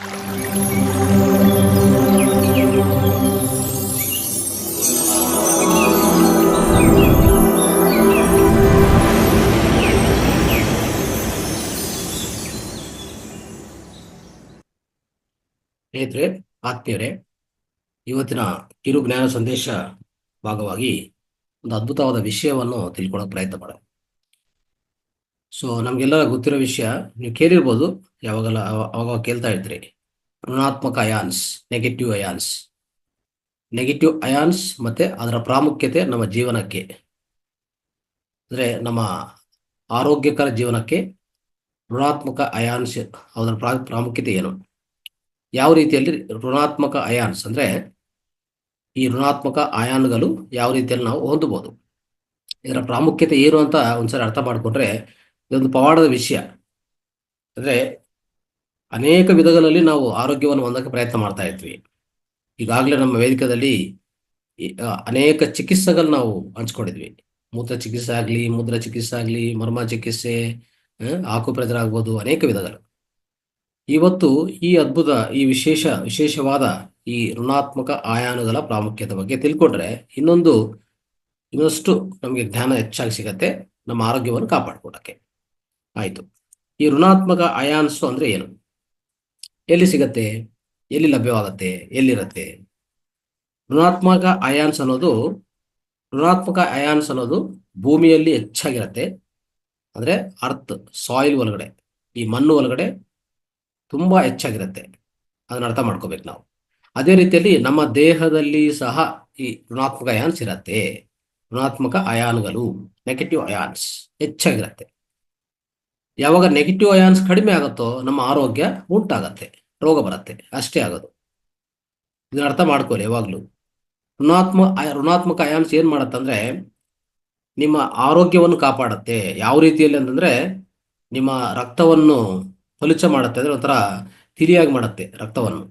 ಸ್ನೇಹಿತರೆ, ಆತ್ಮೀಯರೇ, ಇವತ್ತಿನ ಕಿರು ಜ್ಞಾನ ಸಂದೇಶ ಭಾಗವಾಗಿ ಒಂದು ಅದ್ಭುತವಾದ ವಿಷಯವನ್ನು ತಿಳ್ಕೊಳ್ಳೋಕೆ ಪ್ರಯತ್ನ ಮಾಡೋಣ. ನಮಗೆಲ್ಲ ಗೊತ್ತಿರೋ ವಿಷಯ, ನೀವು ಕೇಳಿರ್ಬೋದು, ಯಾವಾಗಲ್ಲ ಅವಾಗ ಕೇಳ್ತಾ ಇರ್ತೀರಿ, ಋಣಾತ್ಮಕ ions, negative ions. Negative ions ಮತ್ತೆ ಅದರ ಪ್ರಾಮುಖ್ಯತೆ ನಮ್ಮ ಜೀವನಕ್ಕೆ, ಅಂದರೆ ನಮ್ಮ ಆರೋಗ್ಯಕರ ಜೀವನಕ್ಕೆ ಋಣಾತ್ಮಕ ಅಯಾನ್ಸ್ ಅದರ ಪ್ರಾಮುಖ್ಯತೆ ಏನು, ಯಾವ ರೀತಿಯಲ್ಲಿ ಋಣಾತ್ಮಕ ಅಯಾನ್ಸ್ ಅಂದರೆ ಈ ಋಣಾತ್ಮಕ ಅಯಾನುಗಳು ಯಾವ ರೀತಿಯಲ್ಲಿ ನಾವು ಹೊಂದಬಹುದು, ಇದರ ಪ್ರಾಮುಖ್ಯತೆ ಏನು ಅಂತ ಒಂದ್ಸರಿ ಅರ್ಥ ಮಾಡಿಕೊಂಡ್ರೆ ಇದೊಂದು ಪವಾಡದ ವಿಷಯ. ಅಂದರೆ ಅನೇಕ ವಿಧಗಳಲ್ಲಿ ನಾವು ಆರೋಗ್ಯವನ್ನು ಹೊಂದಕ್ಕೆ ಪ್ರಯತ್ನ ಮಾಡ್ತಾ ಇರ್ತೀವಿ. ಈಗಾಗಲೇ ನಮ್ಮ ವೇದಿಕೆಯಲ್ಲಿ ಅನೇಕ ಚಿಕಿತ್ಸೆಗಳು ನಾವು ಹಂಚ್ಕೊಂಡಿದ್ವಿ. ಮೂತ್ರ ಚಿಕಿತ್ಸೆ ಆಗಲಿ, ಮುದ್ರ ಚಿಕಿತ್ಸೆ ಆಗಲಿ, ಮರ್ಮ ಚಿಕಿತ್ಸೆ, ಆಕುಪ್ರೆಷರ್ ಆಗ್ಬೋದು, ಅನೇಕ ವಿಧಗಳು. ಇವತ್ತು ಈ ಅದ್ಭುತ, ಈ ವಿಶೇಷವಾದ ಈ ಋಣಾತ್ಮಕ ಆಯಾನುಗಳ ಪ್ರಾಮುಖ್ಯತೆ ಬಗ್ಗೆ ತಿಳ್ಕೊಂಡ್ರೆ ಇನ್ನಷ್ಟು ನಮಗೆ ಜ್ಞಾನ ಹೆಚ್ಚಾಗಿ ಸಿಗತ್ತೆ ನಮ್ಮ ಆರೋಗ್ಯವನ್ನು ಕಾಪಾಡ್ಕೊಳಕ್ಕೆ. ಆಯ್ತು, ಈ ಋಣಾತ್ಮಕ ಅಯಾನ್ಸ್ ಅಂದ್ರೆ ಏನು, ಎಲ್ಲಿ ಸಿಗತ್ತೆ, ಎಲ್ಲಿ ಲಭ್ಯವಾಗತ್ತೆ, ಎಲ್ಲಿರತ್ತೆ? ಋಣಾತ್ಮಕ ಅಯಾನ್ಸ್ ಅನ್ನೋದು ಭೂಮಿಯಲ್ಲಿ ಹೆಚ್ಚಾಗಿರತ್ತೆ. ಅಂದ್ರೆ ಅರ್ತ್, ಸಾಯಿಲ್ ಒಳಗಡೆ, ಈ ಮಣ್ಣು ಒಳಗಡೆ ತುಂಬಾ ಹೆಚ್ಚಾಗಿರುತ್ತೆ. ಅದನ್ನ ಅರ್ಥ ಮಾಡ್ಕೋಬೇಕು ನಾವು. ಅದೇ ರೀತಿಯಲ್ಲಿ ನಮ್ಮ ದೇಹದಲ್ಲಿ ಸಹ ಈ ಋಣಾತ್ಮಕ ಅಯಾನ್ಸ್ ಇರತ್ತೆ. ಋಣಾತ್ಮಕ ಅಯಾನುಗಳು, ನೆಗೆಟಿವ್ ಅಯಾನ್ಸ್ ಹೆಚ್ಚಾಗಿರತ್ತೆ. ಯಾವಾಗ ನೆಗೆಟಿವ್ ಅಯಾನ್ಸ್ ಕಡಿಮೆ ಆಗುತ್ತೋ ನಮ್ಮ ಆರೋಗ್ಯ ಉಂಟಾಗತ್ತೆ, ರೋಗ ಬರುತ್ತೆ, ಅಷ್ಟೇ ಆಗೋದು. ಇದನ್ನ ಅರ್ಥ ಮಾಡ್ಕೊಳ್ಳಿ ಯಾವಾಗ್ಲೂ. ಋಣಾತ್ಮಕ ಅಯಾನ್ಸ್ ಏನ್ ಮಾಡತ್ತಂದ್ರೆ ನಿಮ್ಮ ಆರೋಗ್ಯವನ್ನು ಕಾಪಾಡತ್ತೆ. ಯಾವ ರೀತಿಯಲ್ಲಿ ಅಂತಂದ್ರೆ ನಿಮ್ಮ ರಕ್ತವನ್ನು ಫಲಿತ ಮಾಡುತ್ತೆ, ಅಂದ್ರೆ ಒಂಥರ ತಿಳಿಯಾಗಿ ಮಾಡುತ್ತೆ ರಕ್ತವನ್ನು.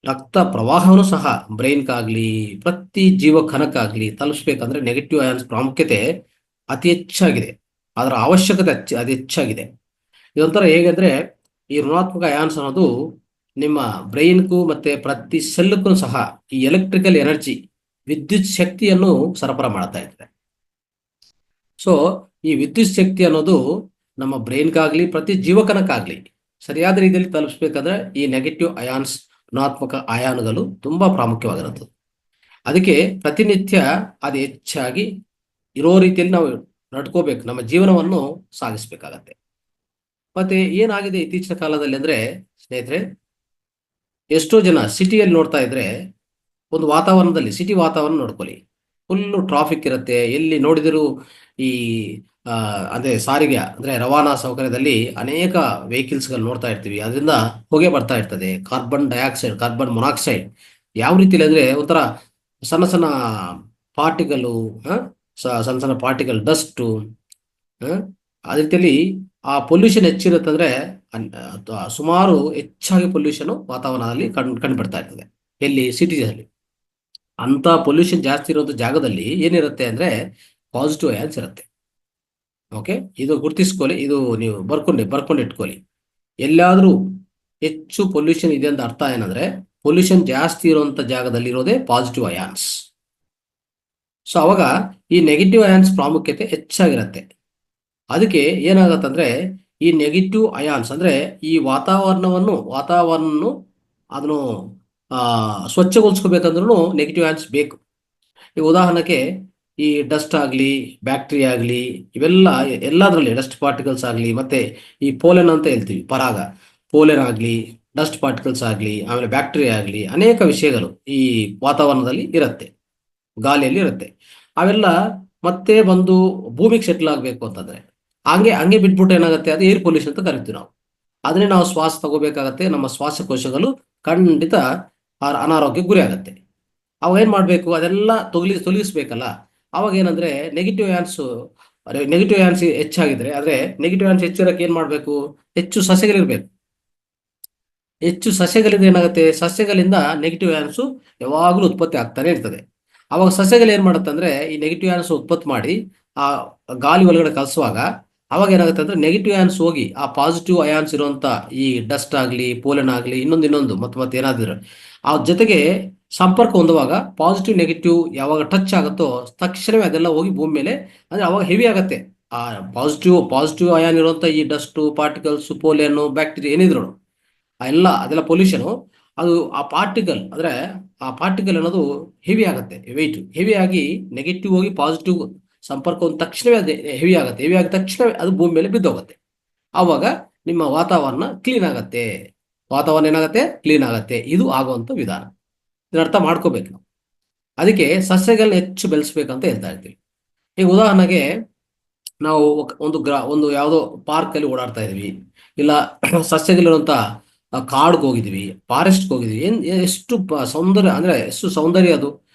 ರಕ್ತ ಪ್ರವಾಹವನ್ನು ಸಹ ಬ್ರೈನ್ಗಾಗ್ಲಿ ಪ್ರತಿ ಜೀವ ಕಣಕ್ಕಾಗ್ಲಿ ತಲುಪಿಸ್ಬೇಕಂದ್ರೆ ನೆಗೆಟಿವ್ ಅಯಾನ್ಸ್ ಪ್ರಾಮುಖ್ಯತೆ ಅತಿ ಹೆಚ್ಚಾಗಿದೆ, ಅದರ ಅವಶ್ಯಕತೆ ಅತಿ ಹೆಚ್ಚಾಗಿದೆ. ಇದೊಂಥರ ಹೇಗೆಂದ್ರೆ ಈ ಋಣಾತ್ಮಕ ಅಯಾನ್ಸ್ ಅನ್ನೋದು ನಿಮ್ಮ ಬ್ರೈನ್ಗೂ ಮತ್ತೆ ಪ್ರತಿ ಸೆಲ್ಗೂ ಸಹ ಈ ಎಲೆಕ್ಟ್ರಿಕಲ್ ಎನರ್ಜಿ, ವಿದ್ಯುತ್ ಶಕ್ತಿಯನ್ನು ಸರಬರಾಜು ಮಾಡ್ತಾ ಇರ್ತದೆ. ಈ ವಿದ್ಯುತ್ ಶಕ್ತಿ ಅನ್ನೋದು ನಮ್ಮ ಬ್ರೈನ್ಗಾಗ್ಲಿ ಪ್ರತಿ ಜೀವಕನಕ್ಕಾಗ್ಲಿ ಸರಿಯಾದ ರೀತಿಯಲ್ಲಿ ತಲುಪಿಸ್ಬೇಕಂದ್ರೆ ಈ ನೆಗೆಟಿವ್ ಅಯಾನ್ಸ್, ಋಣಾತ್ಮಕ ಅಯಾನುಗಳು ತುಂಬಾ ಪ್ರಾಮುಖ್ಯವಾಗಿರುತ್ತದೆ. ಅದಕ್ಕೆ ಪ್ರತಿನಿತ್ಯ ಅದು ಹೆಚ್ಚಾಗಿ ಇರೋ ರೀತಿಯಲ್ಲಿ ನಾವು ನಡ್ಕೋಬೇಕು, ನಮ್ಮ ಜೀವನವನ್ನು ಸಾಗಿಸ್ಬೇಕಾಗತ್ತೆ. ಮತ್ತೆ ಏನಾಗಿದೆ ಇತ್ತೀಚಿನ ಕಾಲದಲ್ಲಿ ಅಂದ್ರೆ ಸ್ನೇಹಿತರೆ, ಎಷ್ಟೋ ಜನ ಸಿಟಿಯಲ್ಲಿ ನೋಡ್ತಾ ಇದ್ರೆ, ಒಂದು ವಾತಾವರಣದಲ್ಲಿ ಸಿಟಿ ವಾತಾವರಣ ನೋಡ್ಕೊಳ್ಳಿ, ಫುಲ್ಲು ಟ್ರಾಫಿಕ್ ಇರುತ್ತೆ. ಎಲ್ಲಿ ನೋಡಿದರೂ ಈ ಅದೇ ಸಾರಿಗೆ ಅಂದ್ರೆ ರವಾನಾ ಸೌಕರ್ಯದಲ್ಲಿ ಅನೇಕ ವೆಹಿಕಲ್ಸ್ಗಳು ನೋಡ್ತಾ ಇರ್ತೀವಿ. ಅದರಿಂದ ಹೊಗೆ ಬರ್ತಾ ಇರ್ತದೆ, ಕಾರ್ಬನ್ ಡೈಆಕ್ಸೈಡ್, ಕಾರ್ಬನ್ ಮೊನಾಕ್ಸೈಡ್. ಯಾವ ರೀತಿಲಿ ಅಂದ್ರೆ ಒಂಥರ ಸಣ್ಣ ಸಣ್ಣ ಪಾರ್ಟಿಕಲ್, ಸಣ್ಣ ಸಣ್ಣ ಪಾರ್ಟಿಕಲ್, ಡಸ್ಟು. ಅದೇ ರೀತಿಯಲ್ಲಿ ಆ ಪೊಲ್ಯೂಷನ್ ಹೆಚ್ಚಿರುತ್ತಂದ್ರೆ ಸುಮಾರು ಹೆಚ್ಚಾಗಿ ಪೊಲ್ಯೂಷನ್ ವಾತಾವರಣದಲ್ಲಿ ಕಂಡುಬಿಡ್ತಾ ಇರ್ತದೆ. ಎಲ್ಲಿ ಸಿಟಿಯಲ್ಲಿ ಅಂತ ಪೊಲ್ಯೂಷನ್ ಜಾಸ್ತಿ ಇರೋದು ಜಾಗದಲ್ಲಿ ಏನಿರುತ್ತೆ ಅಂದ್ರೆ ಪಾಸಿಟಿವ್ ಅಯಾನ್ಸ್ ಇರುತ್ತೆ. ಓಕೆ, ಇದು ಗುರ್ತಿಸ್ಕೊಳ್ಳಿ, ಇದು ನೀವು ಬರ್ಕೊಂಡು ಇಟ್ಕೊಳ್ಳಿ. ಎಲ್ಲಾದ್ರೂ ಹೆಚ್ಚು ಪೊಲ್ಯೂಷನ್ ಇದೆ ಅಂತ ಅರ್ಥ ಏನಂದ್ರೆ ಪೊಲ್ಯೂಷನ್ ಜಾಸ್ತಿ ಇರುವಂತ ಜಾಗದಲ್ಲಿ ಇರೋದೇ ಪಾಸಿಟಿವ್ ಅಯಾನ್ಸ್. ಅವಾಗ ಈ ನೆಗೆಟಿವ್ ಅಯಾನ್ಸ್ ಪ್ರಾಮುಖ್ಯತೆ ಹೆಚ್ಚಾಗಿರುತ್ತೆ. ಅದಕ್ಕೆ ಏನಾಗತ್ತಂದ್ರೆ ಈ ನೆಗೆಟಿವ್ ಅಯಾನ್ಸ್ ಅಂದ್ರೆ ಈ ವಾತಾವರಣವನ್ನು ಅದನ್ನು ಸ್ವಚ್ಛಗೊಳಿಸ್ಕೋಬೇಕಂದ್ರೂ ನೆಗೆಟಿವ್ ಅಯಾನ್ಸ್ ಬೇಕು. ಈ ಉದಾಹರಣೆಗೆ ಈ ಡಸ್ಟ್ ಆಗಲಿ, ಬ್ಯಾಕ್ಟೀರಿಯಾ ಆಗಲಿ, ಇವೆಲ್ಲ ಎಲ್ಲದರಲ್ಲಿ ಡಸ್ಟ್ ಪಾರ್ಟಿಕಲ್ಸ್ ಆಗಲಿ, ಮತ್ತೆ ಈ ಪೋಲೆನ್ ಅಂತ ಹೇಳ್ತೀವಿ, ಪರಾಗ, ಪೋಲೆನ್ ಆಗಲಿ, ಡಸ್ಟ್ ಪಾರ್ಟಿಕಲ್ಸ್ ಆಗಲಿ, ಆಮೇಲೆ ಬ್ಯಾಕ್ಟೀರಿಯಾ ಆಗಲಿ, ಅನೇಕ ವಿಷಯಗಳು ಈ ವಾತಾವರಣದಲ್ಲಿ ಇರುತ್ತೆ, ಗಾಳಿಯಲ್ಲಿ ಇರುತ್ತೆ. ಅವೆಲ್ಲ ಮತ್ತೆ ಬಂದು ಭೂಮಿಗೆ ಸೆಟ್ಲ್ ಆಗಬೇಕು ಅಂತಂದ್ರೆ ಹಂಗೆ ಬಿಟ್ಬಿಟ್ಟು ಏನಾಗುತ್ತೆ, ಅದು ಏರ್ ಪೊಲ್ಯೂಷನ್ ಅಂತ ಕರಿತೀವಿ ನಾವು. ಅದನ್ನೇ ನಾವು ಶ್ವಾಸ ತಗೋಬೇಕಾಗತ್ತೆ, ನಮ್ಮ ಶ್ವಾಸಕೋಶಗಳು ಖಂಡಿತ ಅನಾರೋಗ್ಯಕ್ಕೆ ಗುರಿ ಆಗುತ್ತೆ. ಅವಾಗ ಏನ್ ಮಾಡ್ಬೇಕು, ಅದೆಲ್ಲ ತೊಲಗಿಸ್ಬೇಕಲ್ಲ. ಅವಾಗ ಏನಂದ್ರೆ ನೆಗೆಟಿವ್ ಅಯಾನ್ಸ್ ಹೆಚ್ಚಾಗಿದ್ರೆ, ಆದ್ರೆ ನೆಗೆಟಿವ್ ಅಯಾನ್ಸ್ ಹೆಚ್ಚಿರಕ್ಕೆ ಏನ್ ಮಾಡ್ಬೇಕು, ಹೆಚ್ಚು ಸಸ್ಯಗಳಿರ್ಬೇಕು. ಹೆಚ್ಚು ಸಸ್ಯಗಳಿಂದ ಏನಾಗುತ್ತೆ, ಸಸ್ಯಗಳಿಂದ ನೆಗೆಟಿವ್ ಅಯಾನ್ಸ್ ಯಾವಾಗಲೂ ಉತ್ಪತ್ತಿ ಆಗ್ತಾನೆ ಇರ್ತದೆ. ಅವಾಗ ಸಸ್ಯಗಳು ಏನ್ ಮಾಡುತ್ತೆ ಅಂದ್ರೆ ಈ ನೆಗೆಟಿವ್ ಅಯಾನ್ಸ್ ಉತ್ಪತ್ತಿ ಮಾಡಿ ಆ ಗಾಳಿ ಒಳಗಡೆ ಕಲಿಸುವಾಗ ಅವಾಗ ಏನಾಗುತ್ತೆ ಅಂದ್ರೆ ನೆಗೆಟಿವ್ ಅಯಾನ್ಸ್ ಹೋಗಿ ಆ ಪಾಸಿಟಿವ್ ಅಯಾನ್ಸ್ ಇರುವಂತ ಈ ಡಸ್ಟ್ ಆಗಲಿ ಪೋಲನ್ ಆಗಲಿ ಇನ್ನೊಂದು ಮತ್ತೆ ಏನಾದ್ರು ಆ ಜೊತೆಗೆ ಸಂಪರ್ಕ ಹೊಂದುವಾಗ ಪಾಸಿಟಿವ್ ನೆಗೆಟಿವ್ ಯಾವಾಗ ಟಚ್ ಆಗುತ್ತೋ ತಕ್ಷಣವೇ ಅದೆಲ್ಲ ಹೋಗಿ ಭೂಮಿ ಮೇಲೆ ಅಂದ್ರೆ ಅವಾಗ ಹೆವಿ ಆಗುತ್ತೆ. ಆ ಪಾಸಿಟಿವ್ ಅಯಾನ್ ಇರುವಂತ ಈ ಡಸ್ಟ್ ಪಾರ್ಟಿಕಲ್ಸ್ ಪೋಲಿಯನ್ ಬ್ಯಾಕ್ಟೀರಿಯಾ ಏನಿದ್ರು ಅದೆಲ್ಲ ಪೊಲ್ಯೂಷನ್ ಅದು ಆ ಪಾರ್ಟಿಕಲ್ ಅನ್ನೋದು ಹೆವಿ ಆಗುತ್ತೆ, ವೆಯ್ಟ್ ಹೆವಿ ಆಗಿ ನೆಗೆಟಿವ್ ಹೋಗಿ ಪಾಸಿಟಿವ್ ಸಂಪರ್ಕ ಒಂದ ತಕ್ಷಣವೇ ಅದು ಹೆವಿ ಆಗುತ್ತೆ. ಹೆವಿ ಆದ ತಕ್ಷಣವೇ ಅದು ಭೂಮಿ ಮೇಲೆ ಬಿದ್ದೋಗುತ್ತೆ. ಆವಾಗ ನಿಮ್ಮ ವಾತಾವರಣ ಕ್ಲೀನ್ ಆಗತ್ತೆ. ವಾತಾವರಣ ಏನಾಗುತ್ತೆ? ಕ್ಲೀನ್ ಆಗತ್ತೆ. ಇದು ಆಗುವಂತ ವಿಧಾನ. ಇದನ್ನ ಅರ್ಥ ಮಾಡ್ಕೋಬೇಕು ನಾವು. ಅದಕ್ಕೆ ಸಸ್ಯಗಳನ್ನ ಹೆಚ್ಚು ಬೆಳೆಸ್ಬೇಕಂತ ಹೇಳ್ತಾ ಇರ್ತೀವಿ. ಈಗ ಉದಾಹರಣೆಗೆ ನಾವು ಒಂದು ಯಾವುದೋ ಪಾರ್ಕ್ ಅಲ್ಲಿ ಓಡಾಡ್ತಾ ಇದೀವಿ, ಇಲ್ಲ ಸಸ್ಯಗಳಿರುವಂತ ಕಾಡ್ಗೆ ಹೋಗಿದ್ವಿ, ಫಾರೆಸ್ಟ್ಗೆ ಹೋಗಿದ್ವಿ. ಎಷ್ಟು ಸೌಂದರ್ಯ ಅಂದ್ರೆ ಎಷ್ಟು ಸೌಂದರ್ಯ ಅದು.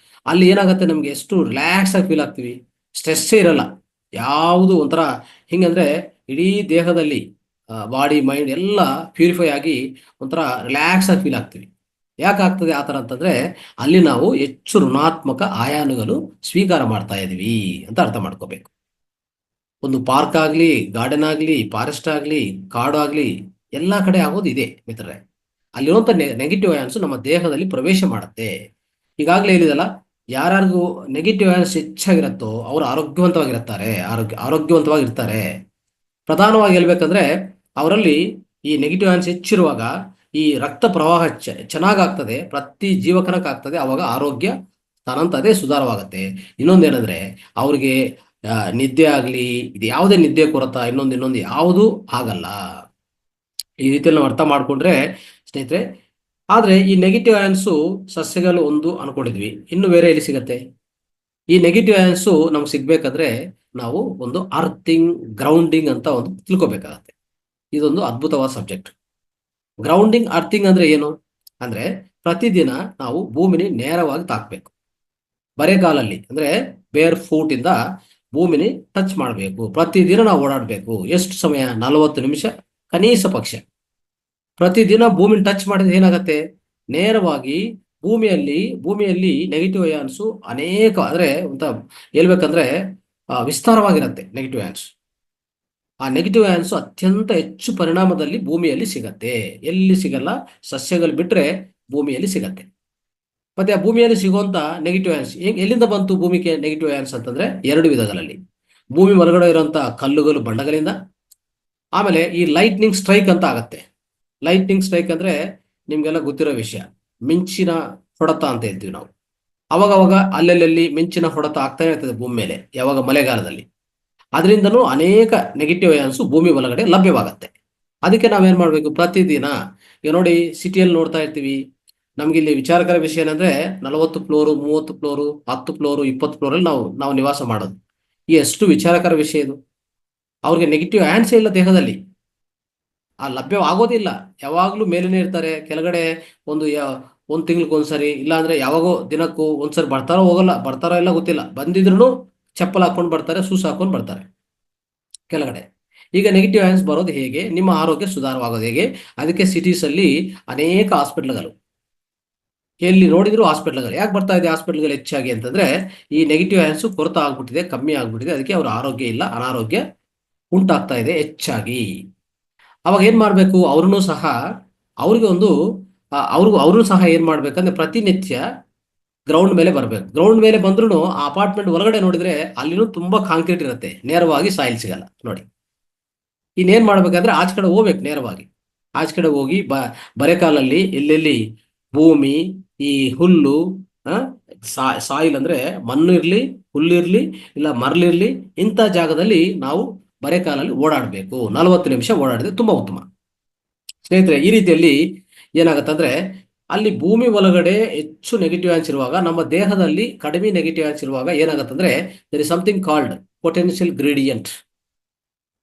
ಅಲ್ಲಿ ಏನಾಗುತ್ತೆ, ನಮ್ಗೆ ಎಷ್ಟು ರಿಲ್ಯಾಕ್ಸ್ ಆಗಿ ಫೀಲ್ ಆಗ್ತೀವಿ, ಸ್ಟ್ರೆಸ್ಸೇ ಇರಲ್ಲ. ಯಾವುದು ಒಂಥರ ಹಿಂಗಂದ್ರೆ ಇಡೀ ದೇಹದಲ್ಲಿ ಬಾಡಿ ಮೈಂಡ್ ಎಲ್ಲ ಪ್ಯೂರಿಫೈ ಆಗಿ ಒಂಥರ ರಿಲ್ಯಾಕ್ಸ್ ಆಗಿ ಫೀಲ್ ಆಗ್ತೀವಿ. ಯಾಕಾಗ್ತದೆ ಆ ಥರ ಅಂತಂದ್ರೆ ಅಲ್ಲಿ ನಾವು ಹೆಚ್ಚು ಋಣಾತ್ಮಕ ಆಯಾನುಗಳು ಸ್ವೀಕಾರ ಮಾಡ್ತಾ ಇದೀವಿ ಅಂತ ಅರ್ಥ ಮಾಡ್ಕೋಬೇಕು. ಒಂದು ಪಾರ್ಕ್ ಆಗಲಿ, ಗಾರ್ಡನ್ ಆಗಲಿ, ಫಾರೆಸ್ಟ್ ಆಗಲಿ, ಕಾಡು ಆಗಲಿ, ಎಲ್ಲ ಕಡೆ ಆಗೋದು ಇದೆ ಮಿತ್ರರೆ. ಅಲ್ಲಿರುವಂಥ ನೆಗೆಟಿವ್ ಅಯಾನ್ಸ್ ನಮ್ಮ ದೇಹದಲ್ಲಿ ಪ್ರವೇಶ ಮಾಡುತ್ತೆ. ಈಗಾಗಲೇ ಹೇಳಿದಲ್ಲ, ಯಾರ್ಯಾರಿಗೂ ನೆಗೆಟಿವ್ ಅಯಾನ್ಸ್ ಹೆಚ್ಚಾಗಿರುತ್ತೋ ಅವರು ಆರೋಗ್ಯವಂತವಾಗಿರ್ತಾರೆ. ಪ್ರಧಾನವಾಗಿ ಹೇಳ್ಬೇಕಂದ್ರೆ ಅವರಲ್ಲಿ ಈ ನೆಗೆಟಿವ್ ಅಯಾನ್ಸ್ ಹೆಚ್ಚಿರುವಾಗ ಈ ರಕ್ತ ಪ್ರವಾಹ ಚೆನ್ನಾಗಾಗ್ತದೆ, ಪ್ರತಿ ಜೀವಕನಕ್ಕಾಗ್ತದೆ. ಅವಾಗ ಆರೋಗ್ಯ ತಾನಂತದೇ ಸುಧಾರವಾಗುತ್ತೆ. ಇನ್ನೊಂದೇನಂದ್ರೆ ಅವ್ರಿಗೆ ನಿದ್ದೆ ಆಗಲಿ, ಇದು ಯಾವುದೇ ನಿದ್ದೆ ಕೊರತ ಇನ್ನೊಂದು ಯಾವುದೂ ಆಗಲ್ಲ. ಈ ರೀತಿಯಲ್ಲಿ ನಾವು ಅರ್ಥ ಮಾಡ್ಕೊಂಡ್ರೆ ಸ್ನೇಹಿತರೆ. ಆದ್ರೆ ಈ ನೆಗೆಟಿವ್ ಅಯಾನ್ಸು ಸಸ್ಯಗಳು ಒಂದು ಅನ್ಕೊಂಡಿದ್ವಿ, ಇನ್ನು ಬೇರೆ ಎಲ್ಲಿ ಸಿಗತ್ತೆ? ಈ ನೆಗೆಟಿವ್ ಅಯಾನ್ಸು ನಮ್ಗೆ ಸಿಗ್ಬೇಕಾದ್ರೆ ನಾವು ಒಂದು ಅರ್ಥಿಂಗ್, ಗ್ರೌಂಡಿಂಗ್ ಅಂತ ಒಂದು ತಿಳ್ಕೊಬೇಕಾಗತ್ತೆ. ಇದೊಂದು ಅದ್ಭುತವಾದ ಸಬ್ಜೆಕ್ಟ್. ಗ್ರೌಂಡಿಂಗ್, ಅರ್ಥಿಂಗ್ ಅಂದ್ರೆ ಏನು ಅಂದ್ರೆ ಪ್ರತಿದಿನ ನಾವು ಭೂಮಿನಿ ನೇರವಾಗಿ ತಾಕ್ಬೇಕು. ಬರೆಗಾಲಲ್ಲಿ ಅಂದ್ರೆ ಬೇರ್ ಫೂಟ್ ಇಂದ ಭೂಮಿನಿ ಟಚ್ ಮಾಡಬೇಕು. ಪ್ರತಿದಿನ ನಾವು ಓಡಾಡಬೇಕು. ಎಷ್ಟು ಸಮಯ? 40 ನಿಮಿಷ ಕನಿಷ್ಠ ಪಕ್ಷ. ಪ್ರತಿದಿನ ಭೂಮಿನ ಟಚ್ ಮಾಡಿದ್ರೆ ಏನಾಗತ್ತೆ? ನೇರವಾಗಿ ಭೂಮಿಯಲ್ಲಿ ನೆಗೆಟಿವ್ ಅಯಾನ್ಸು ಅನೇಕ ಅಂದ್ರೆ ಅಂತ ಹೇಳ್ಬೇಕಂದ್ರೆ ವಿಸ್ತಾರವಾಗಿರುತ್ತೆ ನೆಗೆಟಿವ್ ಅಯಾನ್ಸ್. ಆ ನೆಗೆಟಿವ್ ಅಯಾನ್ಸ್ ಅತ್ಯಂತ ಹೆಚ್ಚು ಪರಿಣಾಮದಲ್ಲಿ ಭೂಮಿಯಲ್ಲಿ ಸಿಗತ್ತೆ. ಎಲ್ಲಿ ಸಿಗಲ್ಲ? ಸಸ್ಯಗಳು ಬಿಟ್ರೆ ಭೂಮಿಯಲ್ಲಿ ಸಿಗತ್ತೆ. ಮತ್ತೆ ಆ ಭೂಮಿಯಲ್ಲಿ ಸಿಗುವಂತ ನೆಗೆಟಿವ್ ಅಯಾನ್ಸ್ ಎಲ್ಲಿಂದ ಬಂತು? ಭೂಮಿಗೆ ನೆಗೆಟಿವ್ ಅಯಾನ್ಸ್ ಅಂತಂದ್ರೆ 2 ವಿಧಗಳಲ್ಲಿ. ಭೂಮಿ ಒಳಗಡೆ ಇರುವಂತ ಕಲ್ಲುಗಳು, ಬಂಡೆಗಳಿಂದ. ಆಮೇಲೆ ಈ ಲೈಟ್ನಿಂಗ್ ಸ್ಟ್ರೈಕ್ ಅಂತ ಆಗತ್ತೆ. ಲೈಟ್ನಿಂಗ್ ಸ್ಟ್ರೈಕ್ ಅಂದ್ರೆ ನಿಮ್ಗೆಲ್ಲ ಗೊತ್ತಿರೋ ವಿಷಯ, ಮಿಂಚಿನ ಹೊಡೆತ ಅಂತ ಹೇಳ್ತೀವಿ ನಾವು. ಅವಾಗವಾಗ ಅಲ್ಲೆಲ್ಲಿ ಮಿಂಚಿನ ಹೊಡೆತ ಆಗ್ತಾನೆ ಇರ್ತದೆ ಭೂಮಿ ಮೇಲೆ, ಯಾವಾಗ ಮಳೆಗಾಲದಲ್ಲಿ. ಅದರಿಂದನೂ ಅನೇಕ ನೆಗೆಟಿವ್ ಅಯಾನ್ಸ್ ಭೂಮಿ ಒಳಗಡೆ ಲಭ್ಯವಾಗತ್ತೆ. ಅದಕ್ಕೆ ನಾವೇನ್ ಮಾಡ್ಬೇಕು? ಪ್ರತಿದಿನ ಈಗ ನೋಡಿ, ಸಿಟಿಯಲ್ಲಿ ನೋಡ್ತಾ ಇರ್ತೀವಿ, ನಮ್ಗೆ ಇಲ್ಲಿ ವಿಚಾರಕರ ವಿಷಯ ಏನಂದ್ರೆ 40 ಫ್ಲೋರು, 30 ಫ್ಲೋರು, 10 ಫ್ಲೋರು, 20 ಫ್ಲೋರಲ್ಲಿ ನಾವು ನಿವಾಸ ಮಾಡೋದು. ಈ ಎಷ್ಟು ವಿಚಾರಕರ ವಿಷಯ ಇದು. ಅವ್ರಿಗೆ ನೆಗೆಟಿವ್ ಅಯಾನ್ಸೇ ಇಲ್ಲ ದೇಹದಲ್ಲಿ, ಲಭ್ಯವಾಗೋದಿಲ್ಲ. ಯಾವಾಗ್ಲೂ ಮೇಲೇನೆ ಇರ್ತಾರೆ. ಕೆಳಗಡೆ ಒಂದು ತಿಂಗ್ಳಿಗೊಂದ್ಸರಿ, ಇಲ್ಲ ಅಂದ್ರೆ ಯಾವಾಗೋ ದಿನಕ್ಕೂ ಒಂದ್ಸರಿ ಬರ್ತಾರೋ ಇಲ್ಲ ಗೊತ್ತಿಲ್ಲ. ಬಂದಿದ್ರು ಚಪ್ಪಲ್ ಹಾಕೊಂಡು ಬರ್ತಾರೆ, ಶೂಸ್ ಹಾಕೊಂಡು ಬರ್ತಾರೆ ಕೆಳಗಡೆ. ಈಗ ನೆಗೆಟಿವ್ ಅಯಾನ್ಸ್ ಬರೋದು ಹೇಗೆ? ನಿಮ್ಮ ಆರೋಗ್ಯ ಸುಧಾರವಾಗೋದು ಹೇಗೆ? ಅದಕ್ಕೆ ಸಿಟೀಸ್ ಅಲ್ಲಿ ಅನೇಕ ಹಾಸ್ಪಿಟ್ಲ್ಗಳು, ಎಲ್ಲಿ ನೋಡಿದ್ರು ಹಾಸ್ಪಿಟ್ಲ್ಗಳು. ಯಾಕೆ ಬರ್ತಾ ಇದೆ ಹಾಸ್ಪಿಟ್ಲ್ಗಳು ಹೆಚ್ಚಾಗಿ ಅಂತಂದ್ರೆ ಈ ನೆಗೆಟಿವ್ ಅಯಾನ್ಸ್ ಕೊರತೆ ಆಗ್ಬಿಟ್ಟಿದೆ, ಕಮ್ಮಿ ಆಗ್ಬಿಟ್ಟಿದೆ. ಅದಕ್ಕೆ ಅವ್ರ ಆರೋಗ್ಯ ಇಲ್ಲ, ಅನಾರೋಗ್ಯ ಉಂಟಾಗ್ತಾ ಇದೆ ಹೆಚ್ಚಾಗಿ. ಅವಾಗ ಏನ್ ಮಾಡ್ಬೇಕು? ಅವ್ರನ್ನೂ ಸಹ ಏನ್ ಮಾಡ್ಬೇಕಂದ್ರೆ ಪ್ರತಿನಿತ್ಯ ಗ್ರೌಂಡ್ ಮೇಲೆ ಬರ್ಬೇಕು. ಗ್ರೌಂಡ್ ಮೇಲೆ ಬಂದ್ರು ಆ ಅಪಾರ್ಟ್ಮೆಂಟ್ ಹೊರಗಡೆ ನೋಡಿದ್ರೆ ಅಲ್ಲಿನೂ ತುಂಬಾ ಕಾಂಕ್ರೀಟ್ ಇರುತ್ತೆ, ನೇರವಾಗಿ ಸಾಯಿಲ್ ಸಿಗಲ್ಲ ನೋಡಿ. ಇನ್ನೇನ್ ಮಾಡ್ಬೇಕಂದ್ರೆ ಆಚೆ ಕಡೆ ಹೋಗ್ಬೇಕು. ನೇರವಾಗಿ ಆಚೆ ಕಡೆ ಹೋಗಿ ಬರೆಕಾಲಲ್ಲಿ ಎಲ್ಲೆಲ್ಲಿ ಭೂಮಿ, ಈ ಹುಲ್ಲು, ಸಾಯಿಲ್ ಅಂದ್ರೆ ಮಣ್ಣು ಇರ್ಲಿ, ಹುಲ್ಲಿರ್ಲಿ, ಇಲ್ಲ ಮರಳಿರ್ಲಿ, ಇಂಥ ಜಾಗದಲ್ಲಿ ನಾವು ಬರೆಕಾಲಲ್ಲಿ ಓಡಾಡಬೇಕು. 40 ನಿಮಿಷ ಓಡಾಡಿದ್ರೆ ತುಂಬಾ ಉತ್ತಮ ಸ್ನೇಹಿತರೆ. ಈ ರೀತಿಯಲ್ಲಿ ಏನಾಗತ್ತಂದ್ರೆ ಅಲ್ಲಿ ಭೂಮಿ ಒಳಗಡೆ ಹೆಚ್ಚು ನೆಗೆಟಿವ್ ಅಯಾನ್ಸ್ ಇರುವಾಗ, ನಮ್ಮ ದೇಹದಲ್ಲಿ ಕಡಿಮೆ ನೆಗೆಟಿವ್ ಅಯಾನ್ಸ್ ಇರುವಾಗ ಏನಾಗತ್ತಂದ್ರೆ there is something called potential gradient.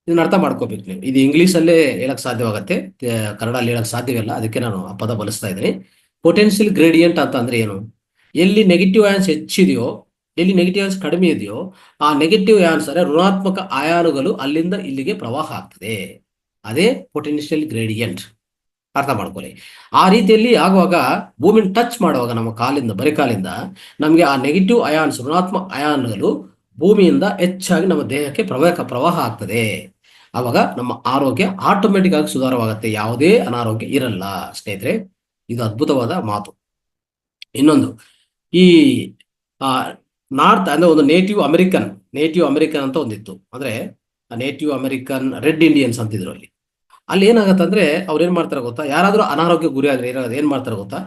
ಇದನ್ನ ಅರ್ಥ ಮಾಡ್ಕೋಬೇಕು ನೀವು. ಇದು ಇಂಗ್ಲಿಷ್ ಅಲ್ಲೇ ಹೇಳಕ್ ಸಾಧ್ಯವಾಗತ್ತೆ, ಕನ್ನಡಲ್ಲಿ ಹೇಳಕ್ ಸಾಧ್ಯವಿಲ್ಲ. ಅದಕ್ಕೆ ನಾನು ಆ ಪದ ಬಳಸ್ತಾ ಇದ್ದೀನಿ. ಪೊಟೆನ್ಷಿಯಲ್ ಗ್ರೇಡಿಯಂಟ್ ಅಂತ ಅಂದ್ರೆ ಏನು? ಎಲ್ಲಿ ನೆಗೆಟಿವ್ ಅಯಾನ್ಸ್ ಹೆಚ್ಚಿದೆಯೋ, ಎಲ್ಲಿ ನೆಗೆಟಿವ್ ಅಯಾನ್ಸ್ ಕಡಿಮೆ ಇದೆಯೋ, ಆ ನೆಗೆಟಿವ್ ಅಯಾನ್ಸ್ ಅಂದ್ರೆ ಋಣಾತ್ಮಕ ಅಯಾನುಗಳು ಅಲ್ಲಿಂದ ಇಲ್ಲಿಗೆ ಪ್ರವಾಹ ಆಗ್ತದೆ. ಅದೇ ಪೊಟೆನ್ಷಿಯಲ್ ಗ್ರೇಡಿಯಂಟ್. ಅರ್ಥ ಮಾಡ್ಕೊಳ್ಳಿ. ಆ ರೀತಿಯಲ್ಲಿ ಆಗುವಾಗ ಭೂಮಿನ ಟಚ್ ಮಾಡುವಾಗ ನಮ್ಮ ಕಾಲಿಂದ, ಬರಿಕಾಲಿಂದ ನಮಗೆ ಆ ನೆಗೆಟಿವ್ ಅಯಾನ್ಸ್, ಋಣಾತ್ಮಕ ಅಯಾನುಗಳು ಭೂಮಿಯಿಂದ ಹೆಚ್ಚಾಗಿ ನಮ್ಮ ದೇಹಕ್ಕೆ ಪ್ರವಾಹ ಆಗ್ತದೆ. ಆವಾಗ ನಮ್ಮ ಆರೋಗ್ಯ ಆಟೋಮೆಟಿಕ್ ಆಗಿ ಸುಧಾರವಾಗುತ್ತೆ, ಯಾವುದೇ ಅನಾರೋಗ್ಯ ಇರಲ್ಲ ಸ್ನೇಹಿತರೆ. ಇದು ಅದ್ಭುತವಾದ ಮಾತು. ಇನ್ನೊಂದು, ಈ ನಾರ್ತ್ ಅಂದ್ರೆ ಒಂದು ನೇಟಿವ್ ಅಮೆರಿಕನ್ ಅಂತ ಒಂದಿತ್ತು. ಅಂದ್ರೆ ನೇಟಿವ್ ಅಮೆರಿಕನ್ ರೆಡ್ ಇಂಡಿಯನ್ಸ್ ಅಂತಿದ್ರು. ಅಲ್ಲಿ ಅಲ್ಲಿ ಏನಾಗತ್ತೆ ಅಂದ್ರೆ ಅವ್ರು ಏನ್ ಮಾಡ್ತಾರೆ ಗೊತ್ತಾ, ಯಾರಾದ್ರೂ ಅನಾರೋಗ್ಯ ಗುರಿ ಆದ್ರೆ ಏನ್ ಮಾಡ್ತಾರೆ ಗೊತ್ತಾ,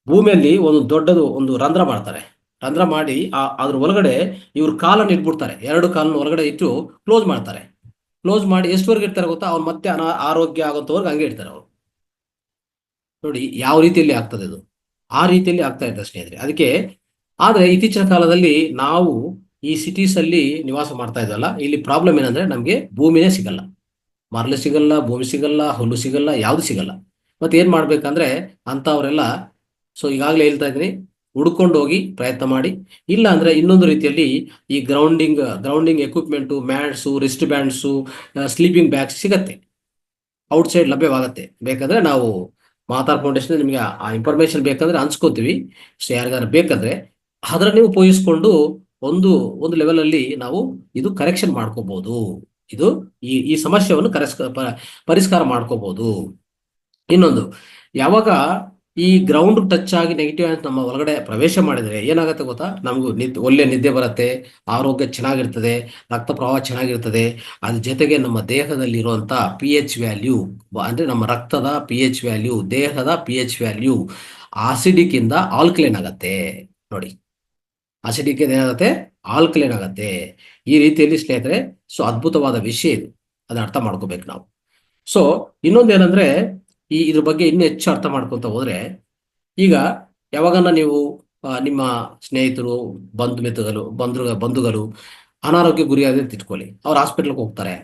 ಭೂಮಿಯಲ್ಲಿ ಒಂದು ದೊಡ್ಡದು ಒಂದು ರಂಧ್ರ ಮಾಡ್ತಾರೆ. ರಂಧ್ರ ಮಾಡಿ ಅದ್ರ ಒಳಗಡೆ ಇವ್ರ ಕಾಲನ್ನು ಇಟ್ಬಿಡ್ತಾರೆ. ಎರಡು ಕಾಲನ್ನು ಒಳಗಡೆ ಇಟ್ಟು ಕ್ಲೋಸ್ ಮಾಡ್ತಾರೆ. ಕ್ಲೋಸ್ ಮಾಡಿ ಎಷ್ಟುವರೆಗೆ ಇರ್ತಾರೆ ಗೊತ್ತಾ, ಅವ್ರು ಮತ್ತೆ ಆರೋಗ್ಯ ಆಗೋಂತವ್ರಿಗೆ ಹಂಗೆ ಇಡ್ತಾರೆ ಅವ್ರು. ನೋಡಿ ಯಾವ ರೀತಿಯಲ್ಲಿ ಆಗ್ತದೆ ಇದು, ಆ ರೀತಿಯಲ್ಲಿ ಆಗ್ತಾ ಇದ್ದಾರೆ ಸ್ನೇಹಿತರೆ. ಅದಕ್ಕೆ ಆದ್ರೆ ಇತ್ತೀಚಿನ ಕಾಲದಲ್ಲಿ ನಾವು ಈ ಸಿಟೀಸ್ ಅಲ್ಲಿ ನಿವಾಸ ಮಾಡ್ತಾ ಇದ್ದಲ್ಲ, ಇಲ್ಲಿ ಪ್ರಾಬ್ಲಮ್ ಏನಂದ್ರೆ ನಮಗೆ ಭೂಮಿನೇ ಸಿಗಲ್ಲ, ಮರಳು ಸಿಗಲ್ಲ, ಭೂಮಿ ಸಿಗಲ್ಲ, ಹುಲ್ಲು ಸಿಗಲ್ಲ, ಯಾವುದು ಸಿಗಲ್ಲ. ಮತ್ತೆ ಏನ್ ಮಾಡ್ಬೇಕಂದ್ರೆ ಅಂತವರೆಲ್ಲ, ಸೊ ಈಗಾಗಲೇ ಹೇಳ್ತಾ ಇದ್ದೀನಿ, ಹುಡ್ಕೊಂಡು ಹೋಗಿ ಪ್ರಯತ್ನ ಮಾಡಿ. ಇಲ್ಲ ಅಂದ್ರೆ ಇನ್ನೊಂದು ರೀತಿಯಲ್ಲಿ ಈ grounding equipment, mats, wrist bands, sleeping bags ಸಿಗತ್ತೆ, ಔಟ್ಸೈಡ್ ಲಭ್ಯವಾಗತ್ತೆ. ಬೇಕಾದ್ರೆ ನಾವು ಮಾತಾರ್ ಫೌಂಡೇಶನ್ ನಿಮಗೆ ಆ ಇನ್ಫಾರ್ಮೇಶನ್ ಬೇಕಂದ್ರೆ ಹಂಚ್ಕೋತೀವಿ. ಸೊ ಯಾರಿಗಾರು ಬೇಕಾದ್ರೆ ಅದರನ್ನೇ ಉಪಯೋಗಿಸ್ಕೊಂಡು ಒಂದು ಒಂದು ಲೆವೆಲ್ ಅಲ್ಲಿ ನಾವು ಇದು ಕರೆಕ್ಷನ್ ಮಾಡ್ಕೋಬಹುದು. ಇದು ಈ ಸಮಸ್ಯೆಯನ್ನು ಪರಿಷ್ಕಾರ ಮಾಡ್ಕೋಬಹುದು. ಇನ್ನೊಂದು, ಯಾವಾಗ ಈ ಗ್ರೌಂಡ್ ಟಚ್ ಆಗಿ ನೆಗೆಟಿವ್ ಅಂತ ನಮ್ಮ ಒಳಗಡೆ ಪ್ರವೇಶ ಮಾಡಿದ್ರೆ ಏನಾಗುತ್ತೆ ಗೊತ್ತಾ, ನಮಗೂ ಒಳ್ಳೆ ನಿದ್ದೆ ಬರುತ್ತೆ, ಆರೋಗ್ಯ ಚೆನ್ನಾಗಿರ್ತದೆ, ರಕ್ತ ಪ್ರವಾಹ ಚೆನ್ನಾಗಿರ್ತದೆ. ಅದ್ರ ಜೊತೆಗೆ ನಮ್ಮ ದೇಹದಲ್ಲಿ ಇರುವಂತ ಪಿ ಎಚ್ ವ್ಯಾಲ್ಯೂ, ಅಂದ್ರೆ ನಮ್ಮ ರಕ್ತದ ಪಿ ಎಚ್ ವ್ಯಾಲ್ಯೂ, ದೇಹದ ಪಿ ಎಚ್ ವ್ಯಾಲ್ಯೂ ಆಸಿಡಿಕ್ ಇಂದ ಆಲ್ಕಲೈನ್ ಆಗತ್ತೆ. ನೋಡಿ, ಆಸಿಡಿಕ್ ಏನಾಗುತ್ತೆ, ಆಲ್ಕಲೈನ್ ಆಗತ್ತೆ. ಈ ರೀತಿಯಲ್ಲಿ ಸ್ನೇಹಿತರೆ, ಸೊ ಅದ್ಭುತವಾದ ವಿಷಯ ಇದು, ಅದನ್ನ ಅರ್ಥ ಮಾಡ್ಕೋಬೇಕು ನಾವು. ಸೊ ಇನ್ನೊಂದೇನಂದ್ರೆ, ಇದ್ರ ಬಗ್ಗೆ ಇನ್ನೂ ಹೆಚ್ಚು ಅರ್ಥ ಮಾಡ್ಕೊಂತ ಹೋದ್ರೆ, ಈಗ ಯಾವಾಗನ್ನ ನೀವು ನಿಮ್ಮ ಸ್ನೇಹಿತರು, ಬಂಧುಗಳು ಅನಾರೋಗ್ಯ ಗುರಿಯಾದ್ರೆ ತಿಳ್ಕೊಳ್ಳಿ, ಅವ್ರು ಹಾಸ್ಪಿಟ್ಲ್ಗೆ ಹೋಗ್ತಾರೆ.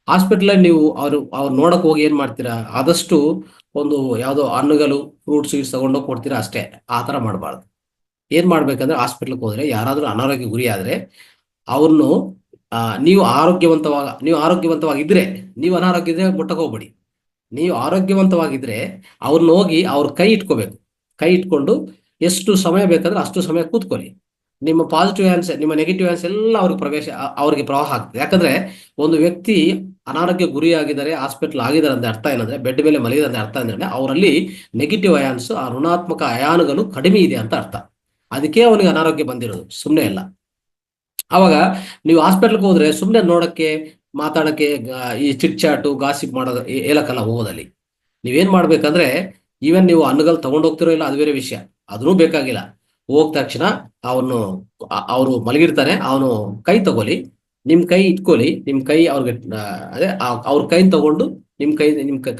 ಹಾಸ್ಪಿಟ್ಲಲ್ಲಿ ನೀವು ಅವ್ರು ನೋಡಕ್ ಹೋಗಿ ಏನ್ ಮಾಡ್ತೀರಾ, ಆದಷ್ಟು ಒಂದು ಯಾವುದೋ ಹಣ್ಣುಗಳು, ಫ್ರೂಟ್ಸ್ ಗೀಟ್ಸ್ ತಗೊಂಡೋಗಿ ಕೊಡ್ತೀರಾ ಅಷ್ಟೇ. ಆ ಥರ ಮಾಡಬಾರ್ದು. ಏನ್ ಮಾಡ್ಬೇಕಂದ್ರೆ ಹಾಸ್ಪಿಟ್ಲ್ಗೆ ಹೋದ್ರೆ ಯಾರಾದ್ರೂ ಅನಾರೋಗ್ಯ ಗುರಿ ಆದ್ರೆ ಅವ್ರನ್ನು ನೀವು ಆರೋಗ್ಯವಂತವಾಗಿದ್ರೆ, ನೀವು ಅನಾರೋಗ್ಯ ಇದ್ರೆ ಮುಟ್ಟಕ್ಕೆ ಹೋಗ್ಬೇಡಿ. ನೀವು ಆರೋಗ್ಯವಂತವಾಗಿದ್ರೆ ಅವ್ರನ್ನ ಹೋಗಿ ಅವ್ರ ಕೈ ಇಟ್ಕೋಬೇಕು. ಕೈ ಇಟ್ಕೊಂಡು ಎಷ್ಟು ಸಮಯ ಬೇಕಾದ್ರೆ ಅಷ್ಟು ಸಮಯ ಕೂತ್ಕೊಳ್ಳಿ. ನಿಮ್ಮ ಪಾಸಿಟಿವ್ ಆನ್ಸರ್, ನಿಮ್ಮ ನೆಗೆಟಿವ್ ಆನ್ಸರ್ ಎಲ್ಲ ಅವ್ರಿಗೆ ಪ್ರವಾಹ ಆಗ್ತದೆ. ಯಾಕಂದ್ರೆ ಒಂದು ವ್ಯಕ್ತಿ ಅನಾರೋಗ್ಯ ಗುರಿಯಾಗಿದ್ದಾರೆ, ಹಾಸ್ಪಿಟಲ್ ಆಗಿದ್ದಾರೆ ಅಂತ ಅರ್ಥ ಏನಂದ್ರೆ, ಬೆಡ್ ಮೇಲೆ ಮಲಗಿದೆ ಅಂತ ಅರ್ಥ ಅಂದ್ರೆ ಅವರಲ್ಲಿ ನೆಗೆಟಿವ್ ಅಯಾನ್ಸ್, ಆ ಋಣಾತ್ಮಕ ಅಯಾನುಗಳು ಕಡಿಮೆ ಇದೆ ಅಂತ ಅರ್ಥ. ಅದಕ್ಕೆ ಅವನಿಗೆ ಅನಾರೋಗ್ಯ ಬಂದಿರೋದು, ಸುಮ್ಮನೆ ಇಲ್ಲ. ಅವಾಗ ನೀವು ಹಾಸ್ಪಿಟ್ಲ್ಗೆ ಹೋದ್ರೆ ಸುಮ್ಮನೆ ನೋಡಕ್ಕೆ, ಮಾತಾಡಕ್ಕೆ, ಈ ಚಿಟ್ ಚಾಟು, ಗಾಸಿಪ್ ಮಾಡೋದು ಹೇಳಕ್ಕಲ್ಲ ಹೋಗೋದಲ್ಲಿ. ನೀವೇನ್ ಮಾಡ್ಬೇಕಂದ್ರೆ, ಈವನ್ ನೀವು ಹಣ್ಣುಗಳು ತಗೊಂಡೋಗ್ತಿರೋ ಇಲ್ಲ ಅದು ಬೇರೆ ವಿಷಯ, ಅದನ್ನೂ ಬೇಕಾಗಿಲ್ಲ. ಹೋದ ತಕ್ಷಣ ಅವರು ಮಲಗಿರ್ತಾನೆ, ಅವನು ಕೈ ತಗೊಳ್ಳಿ, ನಿಮ್ ಕೈ ಇಟ್ಕೊಳ್ಳಿ, ನಿಮ್ ಕೈ ಅವ್ರಿಗೆ ಅದೇ ಅವ್ರ ಕೈ ತಗೊಂಡು ನಿಮ್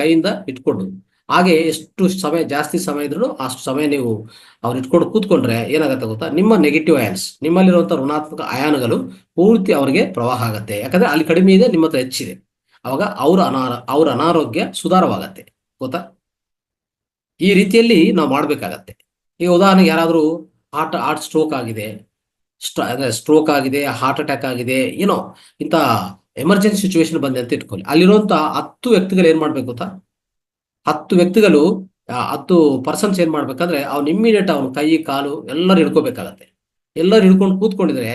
ಕೈಯಿಂದ ಇಟ್ಕೊಂಡು, ಹಾಗೆ ಎಷ್ಟು ಸಮಯ, ಜಾಸ್ತಿ ಸಮಯ ಇದ್ರು ಅಷ್ಟು ಸಮಯ ನೀವು ಅವ್ರು ಇಟ್ಕೊಂಡು ಕೂತ್ಕೊಂಡ್ರೆ ಏನಾಗತ್ತೆ ಗೊತ್ತಾ, ನಿಮ್ಮ ನೆಗೆಟಿವ್ ಅಯಾನ್ಸ್, ನಿಮ್ಮಲ್ಲಿರುವಂತಹ ಋಣಾತ್ಮಕ ಅಯಾನುಗಳು ಪೂರ್ತಿ ಅವರಿಗೆ ಪ್ರವಾಹ ಆಗತ್ತೆ. ಯಾಕಂದ್ರೆ ಅಲ್ಲಿ ಕಡಿಮೆ ಇದೆ, ನಿಮ್ಮ ಹತ್ರ ಹೆಚ್ಚಿದೆ. ಅವಾಗ ಅವ್ರ ಅನಾರೋಗ್ಯ ಸುಧಾರವಾಗತ್ತೆ, ಗೊತ್ತಾ. ಈ ರೀತಿಯಲ್ಲಿ ನಾವು ಮಾಡ್ಬೇಕಾಗತ್ತೆ. ಈಗ ಉದಾಹರಣೆಗೆ ಯಾರಾದ್ರೂ ಹಾರ್ಟ್ ಸ್ಟ್ರೋಕ್ ಆಗಿದೆ, ಹಾರ್ಟ್ ಅಟ್ಯಾಕ್ ಆಗಿದೆ, ಏನೋ ಇಂಥ ಎಮರ್ಜೆನ್ಸಿ ಸಿಚುವೇಶನ್ ಬಂದೆ ಅಂತ ಇಟ್ಕೊಳ್ಳಿ. ಅಲ್ಲಿರುವಂತ 10 ವ್ಯಕ್ತಿಗಳು ಏನ್ ಮಾಡ್ಬೇಕು ಗೊತ್ತಾ, 10 ವ್ಯಕ್ತಿಗಳು, 10 ಪರ್ಸನ್ಸ್ ಏನ್ ಮಾಡ್ಬೇಕಂದ್ರೆ, ಅವ್ನು ಇಮ್ಮಿಡಿಯೇಟ್ ಅವ್ನ ಕೈ ಕಾಲು ಎಲ್ಲರೂ ಹಿಡ್ಕೋಬೇಕಾಗತ್ತೆ. ಎಲ್ಲರೂ ಹಿಡ್ಕೊಂಡು ಕೂತ್ಕೊಂಡಿದ್ರೆ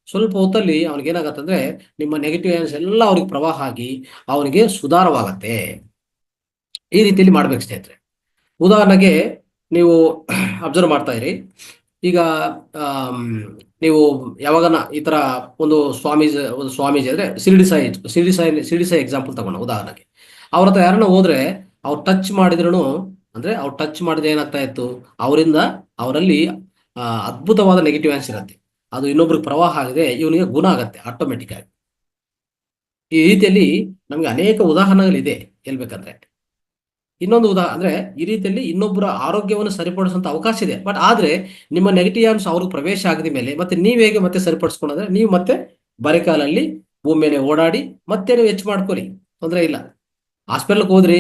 ಸ್ವಲ್ಪ ಹೊತ್ತಲ್ಲಿ ಅವ್ನಿಗೆ ಏನಾಗತ್ತಂದ್ರೆ, ನಿಮ್ಮ ನೆಗೆಟಿವ್ ಎನರ್ಜಿ ಎಲ್ಲ ಅವ್ರಿಗೆ ಪ್ರವಾಹ ಆಗಿ ಅವನಿಗೆ ಸುಧಾರವಾಗತ್ತೆ. ಈ ರೀತಿಯಲ್ಲಿ ಮಾಡ್ಬೇಕು ಸ್ನೇಹಿತರೆ. ಉದಾಹರಣೆಗೆ ನೀವು ಅಬ್ಸರ್ವ್ ಮಾಡ್ತಾ ಇರಿ. ಈಗ ನೀವು ಯಾವಾಗನ ಈ ತರ ಒಂದು ಸ್ವಾಮೀಜಿ ಅಂದ್ರೆ ಶಿರ್ಡಿ ಸಾಯಿ ಎಕ್ಸಾಂಪಲ್ ತಗೋಣ. ಉದಾಹರಣೆಗೆ ಅವ್ರ ಹತ್ರ ಯಾರನ್ನ ಹೋದ್ರೆ ಅವ್ರು ಟಚ್ ಮಾಡಿದ್ರು, ಅಂದ್ರೆ ಅವ್ರು ಟಚ್ ಮಾಡಿದ್ರೆ ಏನಾಗ್ತಾ ಇತ್ತು, ಅವರಲ್ಲಿ ಅದ್ಭುತವಾದ ನೆಗೆಟಿವ್ ಆನ್ಸ್ ಇರುತ್ತೆ. ಅದು ಇನ್ನೊಬ್ರಿಗೆ ಪ್ರವಾಹ ಆಗಿದೆ, ಇವನಿಗೆ ಗುಣ ಆಗತ್ತೆ ಆಟೋಮೆಟಿಕ್ ಆಗಿ. ಈ ರೀತಿಯಲ್ಲಿ ನಮ್ಗೆ ಅನೇಕ ಉದಾಹರಣೆಗಳಿದೆ ಹೇಳ್ಬೇಕಂದ್ರೆ. ಇನ್ನೊಂದು ಅಂದ್ರೆ ಈ ರೀತಿಯಲ್ಲಿ ಇನ್ನೊಬ್ಬರ ಆರೋಗ್ಯವನ್ನು ಸರಿಪಡಿಸುವಂತ ಅವಕಾಶ ಇದೆ. ಬಟ್ ಆದ್ರೆ ನಿಮ್ಮ ನೆಗೆಟಿವ್ ಆನ್ಸ್ ಅವ್ರಿಗೆ ಪ್ರವೇಶ ಆಗದ ಮೇಲೆ ಮತ್ತೆ ನೀವ್ ಹೇಗೆ ಮತ್ತೆ ಸರಿಪಡಿಸ್ಕೊಂಡ್ರೆ, ನೀವು ಮತ್ತೆ ಬರಿಕಾಲಲ್ಲಿ ಭೂಮಿ ಮೇಲೆ ಓಡಾಡಿ ಮತ್ತೆ ನೀವು ಹೆಚ್ಚು ಮಾಡ್ಕೊರಿ, ತೊಂದರೆ ಇಲ್ಲ. ಹಾಸ್ಪಿಟಲ್ಗೆ ಹೋದ್ರಿ,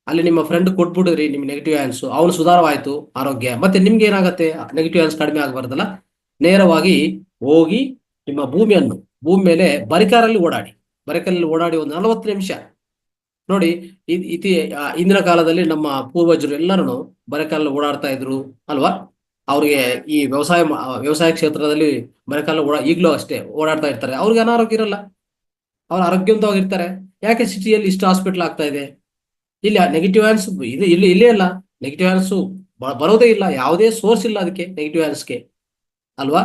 ಅಲ್ಲಿ ನಿಮ್ಮ ಫ್ರೆಂಡ್ ಕೊಟ್ಬಿಟ್ಟಿದ್ರಿ ನಿಮ್ ನೆಗೆಟಿವ್ ಆನ್ಸ್, ಅವನು ಸುಧಾರವಾಯ್ತು ಆರೋಗ್ಯ, ಮತ್ತೆ ನಿಮ್ಗೆ ಏನಾಗುತ್ತೆ, ನೆಗೆಟಿವ್ ಆನ್ಸ್ ಕಡಿಮೆ ಆಗಬಾರ್ದಲ್ಲ. ನೇರವಾಗಿ ಹೋಗಿ ನಿಮ್ಮ ಭೂಮಿ ಮೇಲೆ ಬರಿಕಾಲಲ್ಲಿ ಓಡಾಡಿ ಒಂದು 40 ನಿಮಿಷ ನೋಡಿ. ಇಂದಿನ ಕಾಲದಲ್ಲಿ ನಮ್ಮ ಪೂರ್ವಜರು ಎಲ್ಲರೂ ಬರಕಾಲ ಓಡಾಡ್ತಾ ಇದ್ರು ಅಲ್ವಾ. ಅವ್ರಿಗೆ ಈ ವ್ಯವಸಾಯ ಕ್ಷೇತ್ರದಲ್ಲಿ ಬರಕಾಲ ಈಗಲೂ ಅಷ್ಟೇ ಓಡಾಡ್ತಾ ಇರ್ತಾರೆ. ಅವ್ರಿಗೆ ಅನಾರೋಗ್ಯ ಇರಲ್ಲ, ಅವ್ರು ಆರೋಗ್ಯವಂತವಾಗಿರ್ತಾರೆ. ಯಾಕೆ ಸಿಟಿಯಲ್ಲಿ ಇಷ್ಟು ಹಾಸ್ಪಿಟಲ್ ಆಗ್ತಾ ಇದೆ? ಇಲ್ಲಿ ನೆಗೆಟಿವ್ ಆನ್ಸ್ ಇದು ಇಲ್ಲೇ ಅಲ್ಲ, ನೆಗೆಟಿವ್ ಆನ್ಸು ಬರೋದೇ ಇಲ್ಲ, ಯಾವುದೇ ಸೋರ್ಸ್ ಇಲ್ಲ ಅದಕ್ಕೆ ನೆಗೆಟಿವ್ ಆನ್ಸ್ಗೆ, ಅಲ್ವಾ?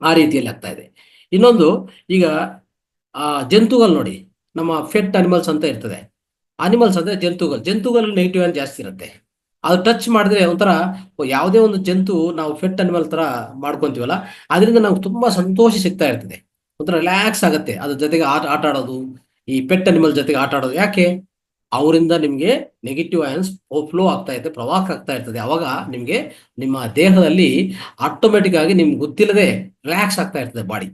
ಆ ರೀತಿಯಲ್ಲಿ ಆಗ್ತಾ ಇದೆ. ಇನ್ನೊಂದು, ಈಗ ಜಂತುಗಳು ನೋಡಿ, ನಮ್ಮ ಫೆಟ್ ಅನಿಮಲ್ಸ್ ಅಂತ ಇರ್ತದೆ. ಅನಿಮಲ್ಸ್ ಅಂದ್ರೆ ಜಂತುಗಳು ನೆಗೆಟಿವ್ ಆನ್ ಜಾಸ್ತಿ ಇರುತ್ತೆ. ಅದು ಟಚ್ ಮಾಡಿದ್ರೆ ಒಂಥರ ಯಾವುದೇ ಒಂದು ಜಂತು ನಾವು ಫೆಟ್ ಅನಿಮಲ್ ತರ ಮಾಡ್ಕೊಂತೀವಲ್ಲ, ಅದರಿಂದ ನಾವು ತುಂಬಾ ಸಂತೋಷ ಸಿಗ್ತಾ ಇರ್ತದೆ, ಒಂಥರ ರಿಲ್ಯಾಕ್ಸ್ ಆಗುತ್ತೆ. ಅದ್ರ ಜೊತೆಗೆ ಆಟ ಆಡೋದು, ಈ ಪೆಟ್ ಅನಿಮಲ್ ಜೊತೆಗೆ ಆಟ ಆಡೋದು. ಯಾಕೆ? ಅವರಿಂದ ನಿಮ್ಗೆ ನೆಗೆಟಿವ್ ಅಯಾನ್ಸ್ ಫ್ಲೋ ಆಗ್ತಾ ಇದೆ, ಪ್ರವಾಹ ಆಗ್ತಾ ಇರ್ತದೆ. ಅವಾಗ ನಿಮ್ಗೆ ನಿಮ್ಮ ದೇಹದಲ್ಲಿ ಆಟೋಮೆಟಿಕ್ ಆಗಿ ನಿಮ್ಗೆ ಗೊತ್ತಿಲ್ಲದೆ ರಿಲ್ಯಾಕ್ಸ್ ಆಗ್ತಾ ಇರ್ತದೆ ಬಾಡಿ.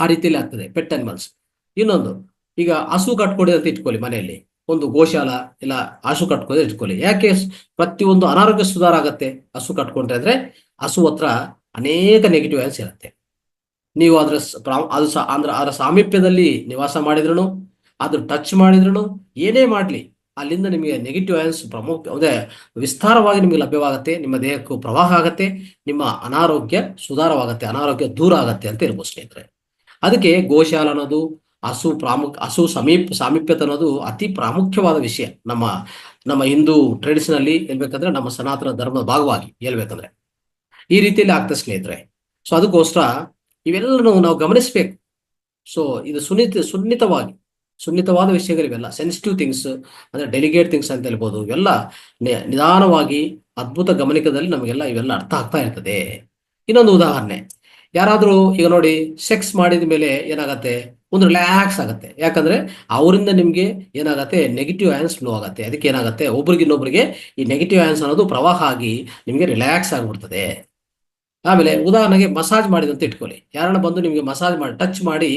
ಆ ರೀತಿಯಲ್ಲಿ ಆಗ್ತದೆ ಪೆಟ್ ಅನಿಮಲ್ಸ್. ಇನ್ನೊಂದು, ಈಗ ಹಸು ಕಟ್ಕೊಡಿ ಅಂತ ಇಟ್ಕೊಳ್ಳಿ ಮನೆಯಲ್ಲಿ, ಒಂದು ಗೋಶಾಲ ಇಲ್ಲ ಹಸು ಕಟ್ಕೊಂಡ್ರೆ ಇಟ್ಕೊಳ್ಳಿ. ಯಾಕೆ ಪ್ರತಿಯೊಂದು ಅನಾರೋಗ್ಯ ಸುಧಾರ ಆಗತ್ತೆ ಹಸು ಕಟ್ಕೊಂಡ್ರೆ ಅಂದ್ರೆ, ಹಸು ಹತ್ರ ಅನೇಕ ನೆಗೆಟಿವ್ ಆನ್ಸ್ ಇರುತ್ತೆ. ನೀವು ಅದರ ಸಾಮೀಪ್ಯದಲ್ಲಿ ನಿವಾಸ ಮಾಡಿದ್ರು, ಅದು ಟಚ್ ಮಾಡಿದ್ರು, ಏನೇ ಮಾಡಲಿ ಅಲ್ಲಿಂದ ನಿಮಗೆ ನೆಗೆಟಿವ್ ಆನ್ಸ್ ಅದೇ ವಿಸ್ತಾರವಾಗಿ ನಿಮಗೆ ಲಭ್ಯವಾಗುತ್ತೆ, ನಿಮ್ಮ ದೇಹಕ್ಕೂ ಪ್ರವಾಹ ಆಗತ್ತೆ, ನಿಮ್ಮ ಅನಾರೋಗ್ಯ ಸುಧಾರವಾಗತ್ತೆ, ಅನಾರೋಗ್ಯ ದೂರ ಆಗತ್ತೆ ಅಂತ ಇರ್ಬೋದು ಸ್ನೇಹಿತರೆ. ಅದಕ್ಕೆ ಗೋಶಾಲ ಅನ್ನೋದು, ಹಸು ಸಾಮೀಪ್ಯತೆ ಅನ್ನೋದು ಅತಿ ಪ್ರಾಮುಖ್ಯವಾದ ವಿಷಯ ನಮ್ಮ ನಮ್ಮ ಹಿಂದೂ ಟ್ರೆಡಿಷನಲ್ಲಿ ಹೇಳ್ಬೇಕಂದ್ರೆ, ನಮ್ಮ ಸನಾತನ ಧರ್ಮದ ಭಾಗವಾಗಿ ಹೇಳ್ಬೇಕಂದ್ರೆ ಈ ರೀತಿಯಲ್ಲಿ ಆಗ್ತದೆ ಸ್ನೇಹಿತರೆ. ಸೊ ಅದಕ್ಕೋಸ್ಕರ ಇವೆಲ್ಲನೂ ನಾವು ಗಮನಿಸಬೇಕು. ಸೊ ಇದು ಸುನ್ನಿತವಾದ ವಿಷಯಗಳಿವೆಲ್ಲ, ಸೆನ್ಸಿಟಿವ್ ಥಿಂಗ್ಸ್ ಅಂದ್ರೆ ಡೆಲಿಗೇಟ್ ಥಿಂಗ್ಸ್ ಅಂತ ಹೇಳ್ಬೋದು. ಇವೆಲ್ಲ ನಿಧಾನವಾಗಿ ಅದ್ಭುತ ಗಮನಿಕದಲ್ಲಿ ನಮಗೆಲ್ಲ ಇವೆಲ್ಲ ಅರ್ಥ ಆಗ್ತಾ ಇರ್ತದೆ. ಇನ್ನೊಂದು ಉದಾಹರಣೆ, ಯಾರಾದ್ರೂ ಈಗ ನೋಡಿ ಸೆಕ್ಸ್ ಮಾಡಿದ ಮೇಲೆ ಏನಾಗತ್ತೆ, ಒಂದು ರಿಲ್ಯಾಕ್ಸ್ ಆಗತ್ತೆ. ಯಾಕಂದ್ರೆ ಅವರಿಂದ ನಿಮ್ಗೆ ಏನಾಗತ್ತೆ, ನೆಗೆಟಿವ್ ಆಯನ್ಸ್ ಫ್ಲೋ ಆಗತ್ತೆ. ಅದಕ್ಕೆ ಏನಾಗತ್ತೆ, ಒಬ್ರಿಗಿನ್ನೊಬ್ರಿಗೆ ಈ ನೆಗೆಟಿವ್ ಆಯನ್ಸ್ ಅನ್ನೋದು ಪ್ರವಾಹ ಆಗಿ ನಿಮ್ಗೆ ರಿಲ್ಯಾಕ್ಸ್ ಆಗ್ಬಿಡ್ತದೆ. ಆಮೇಲೆ ಉದಾಹರಣೆಗೆ ಮಸಾಜ್ ಮಾಡಿದಂತ ಇಟ್ಕೊಳ್ಳಿ, ಯಾರನ್ನ ಬಂದು ನಿಮ್ಗೆ ಮಸಾಜ್ ಮಾಡಿ ಟಚ್ ಮಾಡಿ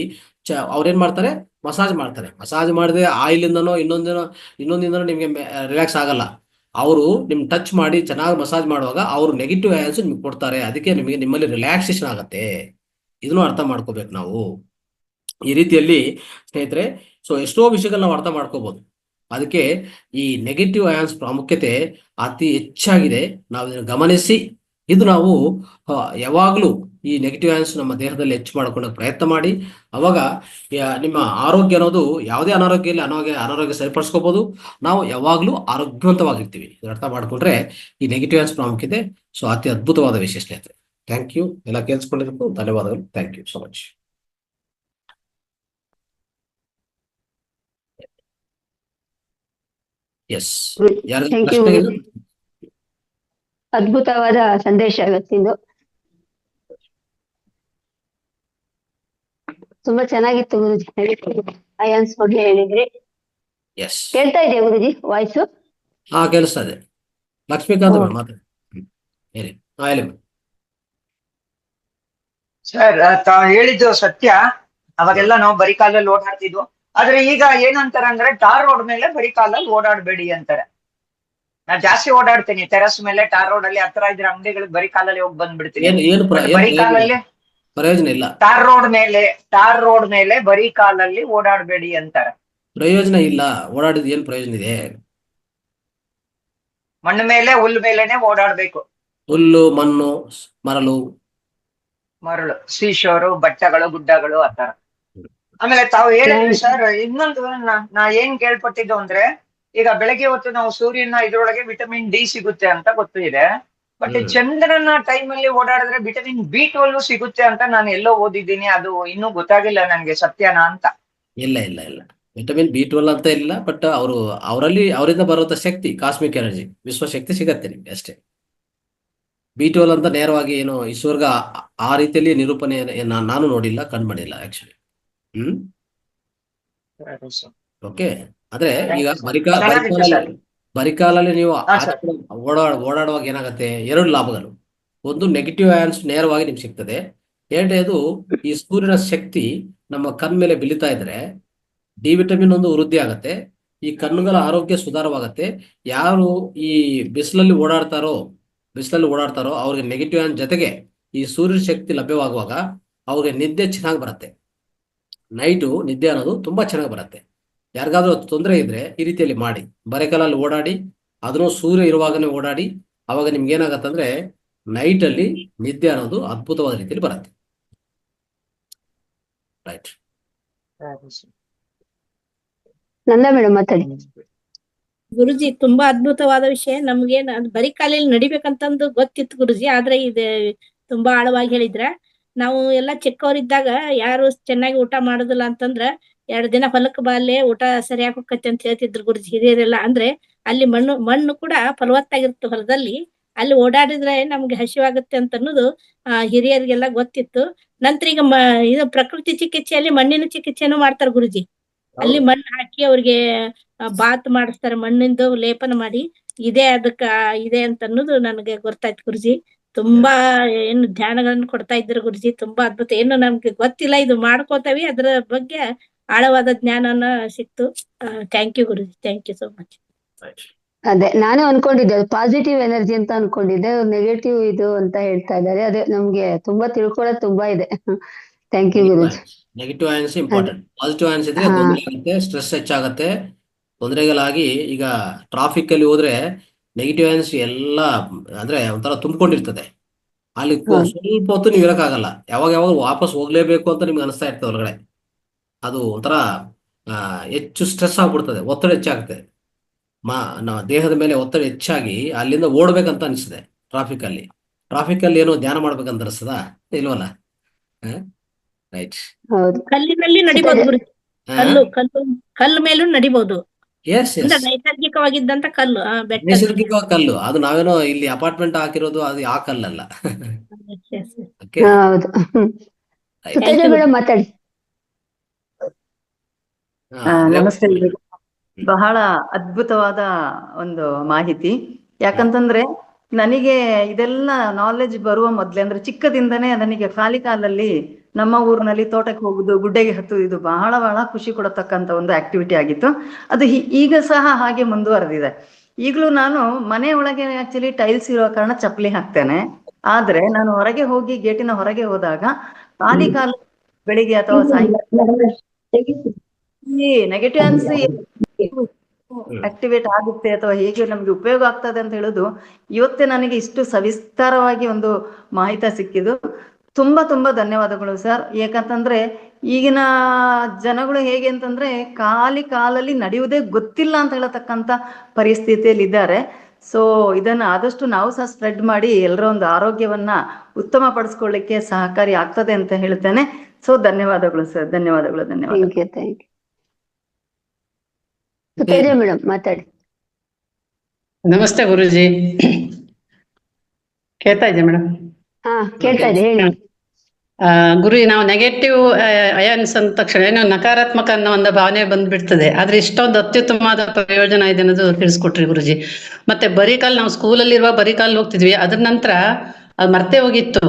ಅವ್ರೇನ್ ಮಾಡ್ತಾರೆ, ಮಸಾಜ್ ಮಾಡ್ತಾರೆ. ಮಸಾಜ್ ಮಾಡಿದ್ರೆ ಆಯಿಲಿಂದನೋ ಇನ್ನೊಂದಿಂದನೋ ನಿಮ್ಗೆ ರಿಲ್ಯಾಕ್ಸ್ ಆಗಲ್ಲ. ಅವರು ನಿಮ್ ಟಚ್ ಮಾಡಿ ಚೆನ್ನಾಗಿ ಮಸಾಜ್ ಮಾಡುವಾಗ ಅವರು ನೆಗೆಟಿವ್ ಆಯನ್ಸ್ ನಿಮ್ಗೆ ಕೊಡ್ತಾರೆ. ಅದಕ್ಕೆ ನಿಮಗೆ ನಿಮ್ಮಲ್ಲಿ ರಿಲ್ಯಾಕ್ಸೇಷನ್ ಆಗತ್ತೆ. ಇದನ್ನು ಅರ್ಥ ಮಾಡ್ಕೋಬೇಕು ನಾವು ಈ ರೀತಿಯಲ್ಲಿ ಸ್ನೇಹಿತರೆ. ಸೊ ಎಷ್ಟೋ ವಿಷಯಗಳನ್ನ ನಾವು ಅರ್ಥ ಮಾಡ್ಕೋಬಹುದು. ಅದಕ್ಕೆ ಈ ನೆಗೆಟಿವ್ ಅಯಾನ್ಸ್ ಪ್ರಾಮುಖ್ಯತೆ ಅತಿ ಹೆಚ್ಚಾಗಿದೆ. ನಾವು ಇದನ್ನು ಗಮನಿಸಿ ಇದು ನಾವು ಯಾವಾಗಲೂ ಈ ನೆಗೆಟಿವ್ ಅಯಾನ್ಸ್ ನಮ್ಮ ದೇಹದಲ್ಲಿ ಹೆಚ್ಚು ಮಾಡ್ಕೊಳ್ಳೋಕೆ ಪ್ರಯತ್ನ ಮಾಡಿ. ಅವಾಗ ನಿಮ್ಮ ಆರೋಗ್ಯ ಅನ್ನೋದು, ಯಾವುದೇ ಅನಾರೋಗ್ಯ ಇಲ್ಲ, ಅನಾರೋಗ್ಯ ಸರಿಪಡಿಸ್ಕೋಬಹುದು. ನಾವು ಯಾವಾಗಲೂ ಆರೋಗ್ಯವಂತವಾಗಿರ್ತೀವಿ. ಇದು ಅರ್ಥ ಮಾಡ್ಕೊಂಡ್ರೆ ಈ ನೆಗೆಟಿವ್ ಅಯಾನ್ಸ್ ಪ್ರಾಮುಖ್ಯತೆ ಸೊ ಅತಿ ಅದ್ಭುತವಾದ ವಿಷಯ ಸ್ನೇಹಿತರೆ. Thank you. ಎಲ್ಲ ಕೇಳಿಸ್ಕೊಂಡಿದ್ದಕ್ಕೂ ಧನ್ಯವಾದಗಳು. Thank you so much. Yes, ಯಾರು ಥ್ಯಾಂಕ್ ಯು. ಪ್ರಶ್ನೆ? ಅದ್ಭುತವಾದ ಸಂದೇಶ ಇವತ್ತಿಂದು, ತುಂಬಾ ಚೆನ್ನಾಗಿತ್ತು ಗುರುಜಿ. ಅಯಾನ್ಸ್ ಬಗ್ಗೆ ಹೇಳಿದ್ರಿ. ಎಸ್, ಕೇಳ್ತಾ ಇದೆಯಾ ಗುರುಜಿ ವಾಯ್ಸು? ಹಾ ಕೇಳಿಸ್ತಾ ಇದೆ. ಲಕ್ಷ್ಮೀಕಾಂತ್ ಮೇಡಮ್ ಮಾತಾಡಿ. ಹೇಳಿ. ಹಾ ಹೇಳಿ ಮೇಡಮ್. ಸರ್, ತಾವ್ ಹೇಳಿದ್ದು ಸತ್ಯ. ಅವಾಗೆಲ್ಲ ನಾವು ಬರೀ ಕಾಲಲ್ಲಿ ಓಡಾಡ್ತಿದ್ವು. ಆದ್ರೆ ಈಗ ಏನಂತಾರೆ ಅಂದ್ರೆ, ಟಾರ್ ರೋಡ್ ಮೇಲೆ ಬರೀ ಕಾಲಲ್ಲಿ ಓಡಾಡ್ಬೇಡಿ ಅಂತಾರೆ. ನಾ ಜಾಸ್ತಿ ಓಡಾಡ್ತೀನಿ ಟೆರಸ್ ಮೇಲೆ, ಟಾರ್ ರೋಡ್ ಅಲ್ಲಿ ಹತ್ರ ಇದ್ರೆ ಅಂಗಡಿಗಳಿಗೆ ಬರೀ ಕಾಲಲ್ಲಿ ಹೋಗಿ ಬಂದ್ಬಿಡ್ತೀನಿ. ಬರೀ ಕಾಲಲ್ಲಿ ಪ್ರಯೋಜನ ಇಲ್ಲ. ಟಾರ್ ರೋಡ್ ಮೇಲೆ ಬರೀ ಕಾಲಲ್ಲಿ ಓಡಾಡ್ಬೇಡಿ ಅಂತಾರೆ. ಪ್ರಯೋಜನ ಇಲ್ಲ. ಓಡಾಡಿದ ಏನ್ ಪ್ರಯೋಜನ ಇದೆ? ಮಣ್ಣು ಮೇಲೆ ಹುಲ್ಲು ಮೇಲೆನೆ ಓಡಾಡ್ಬೇಕು. ಹುಲ್ಲು, ಮಣ್ಣು, ಮರಳು, ಸೀಶೋರು, ಬೆಟ್ಟಗಳು, ಗುಡ್ಡಗಳು ಆತರ. ಆಮೇಲೆ ತಾವು ಹೇಳಿದ್ರಿ ಸರ್, ಇನ್ನೊಂದು ನಾ ಏನ್ ಕೇಳ್ಪಟ್ಟಿದ್ದು ಅಂದ್ರೆ, ಈಗ ಬೆಳಗ್ಗೆ ಹೊತ್ತು ನಾವು ಸೂರ್ಯನ ಇದ್ರೊಳಗೆ ವಿಟಮಿನ್ ಡಿ ಸಿಗುತ್ತೆ ಅಂತ ಗೊತ್ತು ಇದೆ. ಬಟ್ ಚಂದ್ರನ ಟೈಮ್ ಅಲ್ಲಿ ಓಡಾಡಿದ್ರೆ ವಿಟಮಿನ್ ಬಿ12 ಸಿಗುತ್ತೆ ಅಂತ ನಾನು ಎಲ್ಲೋ ಓದಿದ್ದೀನಿ. ಅದು ಇನ್ನೂ ಗೊತ್ತಾಗಿಲ್ಲ ನನ್ಗೆ, ಸತ್ಯನಾ ಅಂತ. ಇಲ್ಲ ಇಲ್ಲ ಇಲ್ಲ, ವಿಟಮಿನ್ ಬಿ12 ಅಂತ ಇಲ್ಲ. ಬಟ್ ಅವರಿಂದ ಬರುವಂತ ಶಕ್ತಿ, ಕಾಸ್ಮಿಕ್ ಎನರ್ಜಿ, ವಿಶ್ವಶಕ್ತಿ ಸಿಗತ್ತೆ ನಿಮ್ಗೆ ಅಷ್ಟೇ. ಬಿ12 ಅಂತ ನೇರವಾಗಿ ಏನು ಈಶ್ವರ್ಗ ಆ ರೀತಿಯಲ್ಲಿ ನಿರೂಪಣೆ ನಾನು ನೋಡಿಲ್ಲ, ಕಂಡುಬಂದಿಲ್ಲ ಆಕ್ಚುಲಿ. ಓಕೆ. ಆದ್ರೆ ಈಗ ಬರಿಕಾಲಲ್ಲಿ ನೀವು ಓಡಾಡುವಾಗ ಏನಾಗುತ್ತೆ, ಎರಡು ಲಾಭಗಳು. ಒಂದು, ನೆಗೆಟಿವ್ ಆಯನ್ಸ್ ನೇರವಾಗಿ ನಿಮ್ಗೆ ಸಿಗ್ತದೆ. ಎರಡನೇದು, ಈ ಸೂರ್ಯನ ಶಕ್ತಿ ನಮ್ಮ ಕಣ್ ಮೇಲೆ ಬೀಳ್ತಾ ಇದ್ರೆ ಡಿ ವಿಟಮಿನ್ ಒಂದು ವೃದ್ಧಿ ಆಗತ್ತೆ, ಈ ಕಣ್ಣುಗಳ ಆರೋಗ್ಯ ಸುಧಾರವಾಗತ್ತೆ. ಯಾರು ಈ ಬಿಸಿಲಲ್ಲಿ ಓಡಾಡ್ತಾರೋ ಅವ್ರಿಗೆ ನೆಗೆಟಿವ್ ಆಯನ್ ಜೊತೆಗೆ ಈ ಸೂರ್ಯನ ಶಕ್ತಿ ಲಭ್ಯವಾಗುವಾಗ ಅವ್ರಿಗೆ ನಿದ್ದೆ ಚೆನ್ನಾಗಿ ಬರುತ್ತೆ. ನೈಟು ನಿದ್ದೆ ಅನ್ನೋದು ತುಂಬಾ ಚೆನ್ನಾಗಿ ಬರುತ್ತೆ. ಯಾರಿಗಾದ್ರೂ ತೊಂದರೆ ಇದ್ರೆ ಈ ರೀತಿಯಲ್ಲಿ ಮಾಡಿ, ಬರೆಕಾಲಲ್ಲಿ ಓಡಾಡಿ, ಅದನ್ನು ಸೂರ್ಯ ಇರುವಾಗನೇ ಓಡಾಡಿ. ಅವಾಗ ನಿಮ್ಗೆ ಏನಾಗತ್ತಂದ್ರೆ ನೈಟ್ ಅಲ್ಲಿ ನಿದ್ದೆ ಅನ್ನೋದು ಅದ್ಭುತವಾದ ರೀತಿಯಲ್ಲಿ ಬರುತ್ತೆ. ರೈಟ್. ನಂದಾ ಮೇಡಮ್ ಮಾತಾಡಿ. ಗುರುಜಿ ತುಂಬಾ ಅದ್ಭುತವಾದ ವಿಷಯ. ನಮ್ಗೆ ಅದು ಬರೀ ಕಾಲಲ್ಲಿ ನಡಿಬೇಕಂತಂದು ಗೊತ್ತಿತ್ತು ಗುರುಜಿ, ಆದ್ರೆ ಇದು ತುಂಬಾ ಆಳವಾಗಿ ಹೇಳಿದ್ರ. ನಾವು ಎಲ್ಲ ಚಿಕ್ಕವರಿದ್ದಾಗ ಯಾರು ಚೆನ್ನಾಗಿ ಊಟ ಮಾಡುದಿಲ್ಲ ಅಂತಂದ್ರ 2 ದಿನ ಹೊಲಕ್ಕೆ ಬಾಲ್ಲೆ ಊಟ ಸರಿಯಾಗಿ ಹೋಗತ್ತೆ ಅಂತ ಹೇಳ್ತಿದ್ರು ಗುರುಜಿ ಹಿರಿಯರೆಲ್ಲ. ಅಂದ್ರೆ ಅಲ್ಲಿ ಮಣ್ಣು ಕೂಡ ಫಲವತ್ತಾಗಿರುತ್ತೆ ಹೊಲದಲ್ಲಿ, ಅಲ್ಲಿ ಓಡಾಡಿದ್ರೆ ನಮ್ಗೆ ಹಸಿವಾಗುತ್ತೆ ಅಂತ ಅನ್ನೋದು ಹಿರಿಯರಿಗೆಲ್ಲ ಗೊತ್ತಿತ್ತು. ನಂತರ ಈಗ ಇದು ಪ್ರಕೃತಿ ಚಿಕಿತ್ಸೆಯಲ್ಲಿ ಮಣ್ಣಿನ ಚಿಕಿತ್ಸೆನೂ ಮಾಡ್ತಾರೆ ಗುರುಜಿ. ಅಲ್ಲಿ ಮಣ್ಣು ಹಾಕಿ ಅವ್ರಿಗೆ ಬಾತ್ ಮಾಡಿಸ್ತಾರೆ, ಮಣ್ಣಿಂದು ಲೇಪನ ಮಾಡಿ. ಇದೆ ಅಂತ ಅನ್ನೋದು ನನಗೆ ಗೊತ್ತಾಯ್ತು ಗುರುಜಿ. ತುಂಬಾ ಏನು ಧ್ಯಾನಗಳನ್ನು ಕೊಡ್ತಾ ಇದ್ರು ಗುರುಜಿ, ತುಂಬಾ ಅದ್ಭುತ. ಏನು ನಮ್ಗೆ ಗೊತ್ತಿಲ್ಲ, ಇದು ಮಾಡ್ಕೋತಾವಿ, ಅದ್ರ ಬಗ್ಗೆ ಆಳವಾದ ಜ್ಞಾನನ ಸಿಕ್ತು. ಥ್ಯಾಂಕ್ ಯು ಗುರುಜಿ, ಥ್ಯಾಂಕ್ ಯು ಸೋ ಮಚ್. ಅದೇ ನಾನು ಅನ್ಕೊಂಡಿದ್ದೆ ಪಾಸಿಟಿವ್ ಎನರ್ಜಿ ಅಂತ ಅನ್ಕೊಂಡಿದ್ದೆ, ನೆಗೆಟಿವ್ ಇದು ಅಂತ ಹೇಳ್ತಾ ಇದ್ದಾರೆ. ಅದೇ ನಮ್ಗೆ ತುಂಬಾ ತಿಳ್ಕೊಳ್ಳೋದು ತುಂಬಾ ಇದೆ. ಥ್ಯಾಂಕ್ ಯು ಗುರುಜಿ. Negative ions important. Positive ions ಇದ್ರೆ ಹಾ. ತೊಂದರೆ ಆಗುತ್ತೆ, ಸ್ಟ್ರೆಸ್ ಹೆಚ್ಚಾಗತ್ತೆ, ತೊಂದರೆಗಳಾಗಿ. ಈಗ ಟ್ರಾಫಿಕ್ ಅಲ್ಲಿ ಹೋದ್ರೆ ನೆಗೆಟಿವ್ ಅಯಾನ್ಸ್ ಎಲ್ಲ ಅಂದ್ರೆ ಒಂಥರ ತುಂಬಿಕೊಂಡಿರ್ತದೆ. ಅಲ್ಲಿ ಹೌದು. ಸ್ವಲ್ಪ ಹೊತ್ತು ನೀವು ಇರಕ್ಕಾಗಲ್ಲ, ಯಾವಾಗ ಯಾವಾಗ ವಾಪಸ್ ಹೋಗ್ಲೇಬೇಕು ಅಂತ ನಿಮ್ಗೆ ಅನಿಸ್ತಾ ಇರ್ತದೆ ಒಳಗಡೆ. ಅದು ಒಂಥರ ಹೆಚ್ಚು ಸ್ಟ್ರೆಸ್ ಆಗ್ಬಿಡ್ತದೆ, ಒತ್ತಡ ಹೆಚ್ಚಾಗುತ್ತೆ. ದೇಹದ ಮೇಲೆ ಒತ್ತಡ ಹೆಚ್ಚಾಗಿ ಅಲ್ಲಿಂದ ಓಡ್ಬೇಕಂತ ಅನಿಸ್ತದೆ. ಟ್ರಾಫಿಕ್ ಅಲ್ಲಿ ಏನೋ ಧ್ಯಾನ ಮಾಡ್ಬೇಕಂತ ಅನಿಸ್ತದ ಇಲ್ವಲ್ಲ? ರೈಟ್. ಹೌದು. ಕಲ್ಲಿನಲ್ಲಿ ನಡಿಬಹುದು ಗುರುಜಿ, ಕಲ್ಲು ಮೇಲೂ ನಡಿಬಹುದು. ಎಸ್ ಅಂದ್ರೆ ಎಸ್, ನೈಸರ್ಗಿಕವಾಗಿದ್ದಂತ ಕಲ್ಲು, ಬೆಟ್ಟ. ನೈಸರ್ಗಿಕ ಕಲ್ಲು. ಅದು ನಾವೇನೋ ಇಲ್ಲಿ ಅಪಾರ್ಟ್ಮೆಂಟ್ ಹಾಕಿರೋದು, ಅದು ಆ ಕಲ್ಲಲ್ಲ. ಓಕೆ, ಹೌದು. ಸುತೇಜ ಮೇಡಮ್ ಮಾತಾಡಿ. ನಮಸ್ತೆ. ಬಹಳ ಅದ್ಭುತವಾದ ಒಂದು ಮಾಹಿತಿ. ಯಾಕಂತಂದ್ರೆ ನನಗೆ ಇದೆಲ್ಲ ನಾಲೆಜ್ ಬರುವ ಮೊದ್ಲೇ, ಅಂದ್ರೆ ಚಿಕ್ಕದಿಂದನೇ ನನಗೆ ಖಾಲಿ ಕಾಲಲ್ಲಿ ನಮ್ಮ ಊರಿನಲ್ಲಿ ತೋಟಕ್ಕೆ ಹೋಗುದು, ಗುಡ್ಡೆಗೆ ಹತ್ತುದು, ಇದು ಬಹಳ ಬಹಳ ಖುಷಿ ಕೊಡತಕ್ಕಂತ ಒಂದು ಆಕ್ಟಿವಿಟಿ ಆಗಿತ್ತು. ಅದು ಈಗ ಸಹ ಹಾಗೆ ಮುಂದುವರೆದಿದೆ. ಈಗಲೂ ನಾನು ಮನೆ ಒಳಗೆ ಆಕ್ಚುಲಿ ಟೈಲ್ಸ್ ಇರೋ ಕಾರಣ ಚಪ್ಪಲಿ ಹಾಕ್ತೇನೆ. ಆದ್ರೆ ನಾನು ಹೊರಗೆ ಹೋಗಿ ಗೇಟಿನ ಹೊರಗೆ ಹೋದಾಗ ಖಾಲಿ ಕಾಲ ಬೆಳಿಗ್ಗೆ ಅಥವಾ ಸಾಯಂಕಾಲ ಈ ನೆಗೆಟಿವ್ ಅನ್ಸ್ ಆಕ್ಟಿವೇಟ್ ಆಗುತ್ತೆ ಅಥವಾ ಹೇಗೆ ನಮ್ಗೆ ಉಪಯೋಗ ಆಗ್ತದೆ ಅಂತ ಹೇಳುದು ಇವತ್ತೇ ನನಗೆ ಇಷ್ಟು ಸವಿಸ್ತಾರವಾಗಿ ಒಂದು ಮಾಹಿತಿ ಸಿಕ್ಕಿದ್ದು. ತುಂಬಾ ತುಂಬಾ ಧನ್ಯವಾದಗಳು ಸರ್. ಯಾಕಂತಂದ್ರೆ ಈಗಿನ ಜನಗಳು ಹೇಗೆ ಅಂತಂದ್ರೆ ಖಾಲಿ ಕಾಲಲ್ಲಿ ನಡೆಯುವುದೇ ಗೊತ್ತಿಲ್ಲ ಅಂತ ಹೇಳತಕ್ಕಂತ ಪರಿಸ್ಥಿತಿಯಲ್ಲಿ ಇದ್ದಾರೆ. ಸೊ ಇದನ್ನ ಆದಷ್ಟು ನಾವು ಸಹ ಸ್ಪ್ರೆಡ್ ಮಾಡಿ ಎಲ್ಲರ ಒಂದು ಆರೋಗ್ಯವನ್ನ ಉತ್ತಮ ಪಡಿಸ್ಕೊಳ್ಳಿಕ್ಕೆ ಸಹಕಾರಿ ಆಗ್ತದೆ ಅಂತ ಹೇಳ್ತೇನೆ. ಸೊ ಧನ್ಯವಾದಗಳು ಸರ್, ಧನ್ಯವಾದಗಳು. Thank you, thank you. Suteja madam ಮಾತಾಡಿ. ನಮಸ್ತೆ ಗುರುಜಿ, ಕೇಳ್ತಾ ಇದೆಯಾ ಮೇಡಮ್? ಹಾ ಕೇಳ್ತಾ ಇದೆ, ಹೇಳಿ. ಗುರುಜಿ, ನಾವು ನೆಗೆಟಿವ್ ಅಯಾನ್ಸ್ ಅಂದ ತಕ್ಷಣ ಏನೋ ನಕಾರಾತ್ಮಕ ಅನ್ನೋ ಒಂದು ಭಾವನೆ ಬಂದ್ಬಿಡ್ತದೆ. ಆದ್ರೆ ಇಷ್ಟೊಂದು ಅತ್ಯುತ್ತಮವಾದ ಪ್ರಯೋಜನ ಇದೆ ಅನ್ನೋದು ತಿಳಿಸ್ಕೊಟ್ರಿ ಗುರುಜಿ. ಮತ್ತೆ ಬರಿಕಾಲ್, ನಾವು ಸ್ಕೂಲಲ್ಲಿರುವ ಬರಿಕಾಲ್ ಹೋಗ್ತಿದ್ವಿ, ಅದ್ರ ನಂತರ ಅದು ಮರ್ತೇ ಹೋಗಿತ್ತು.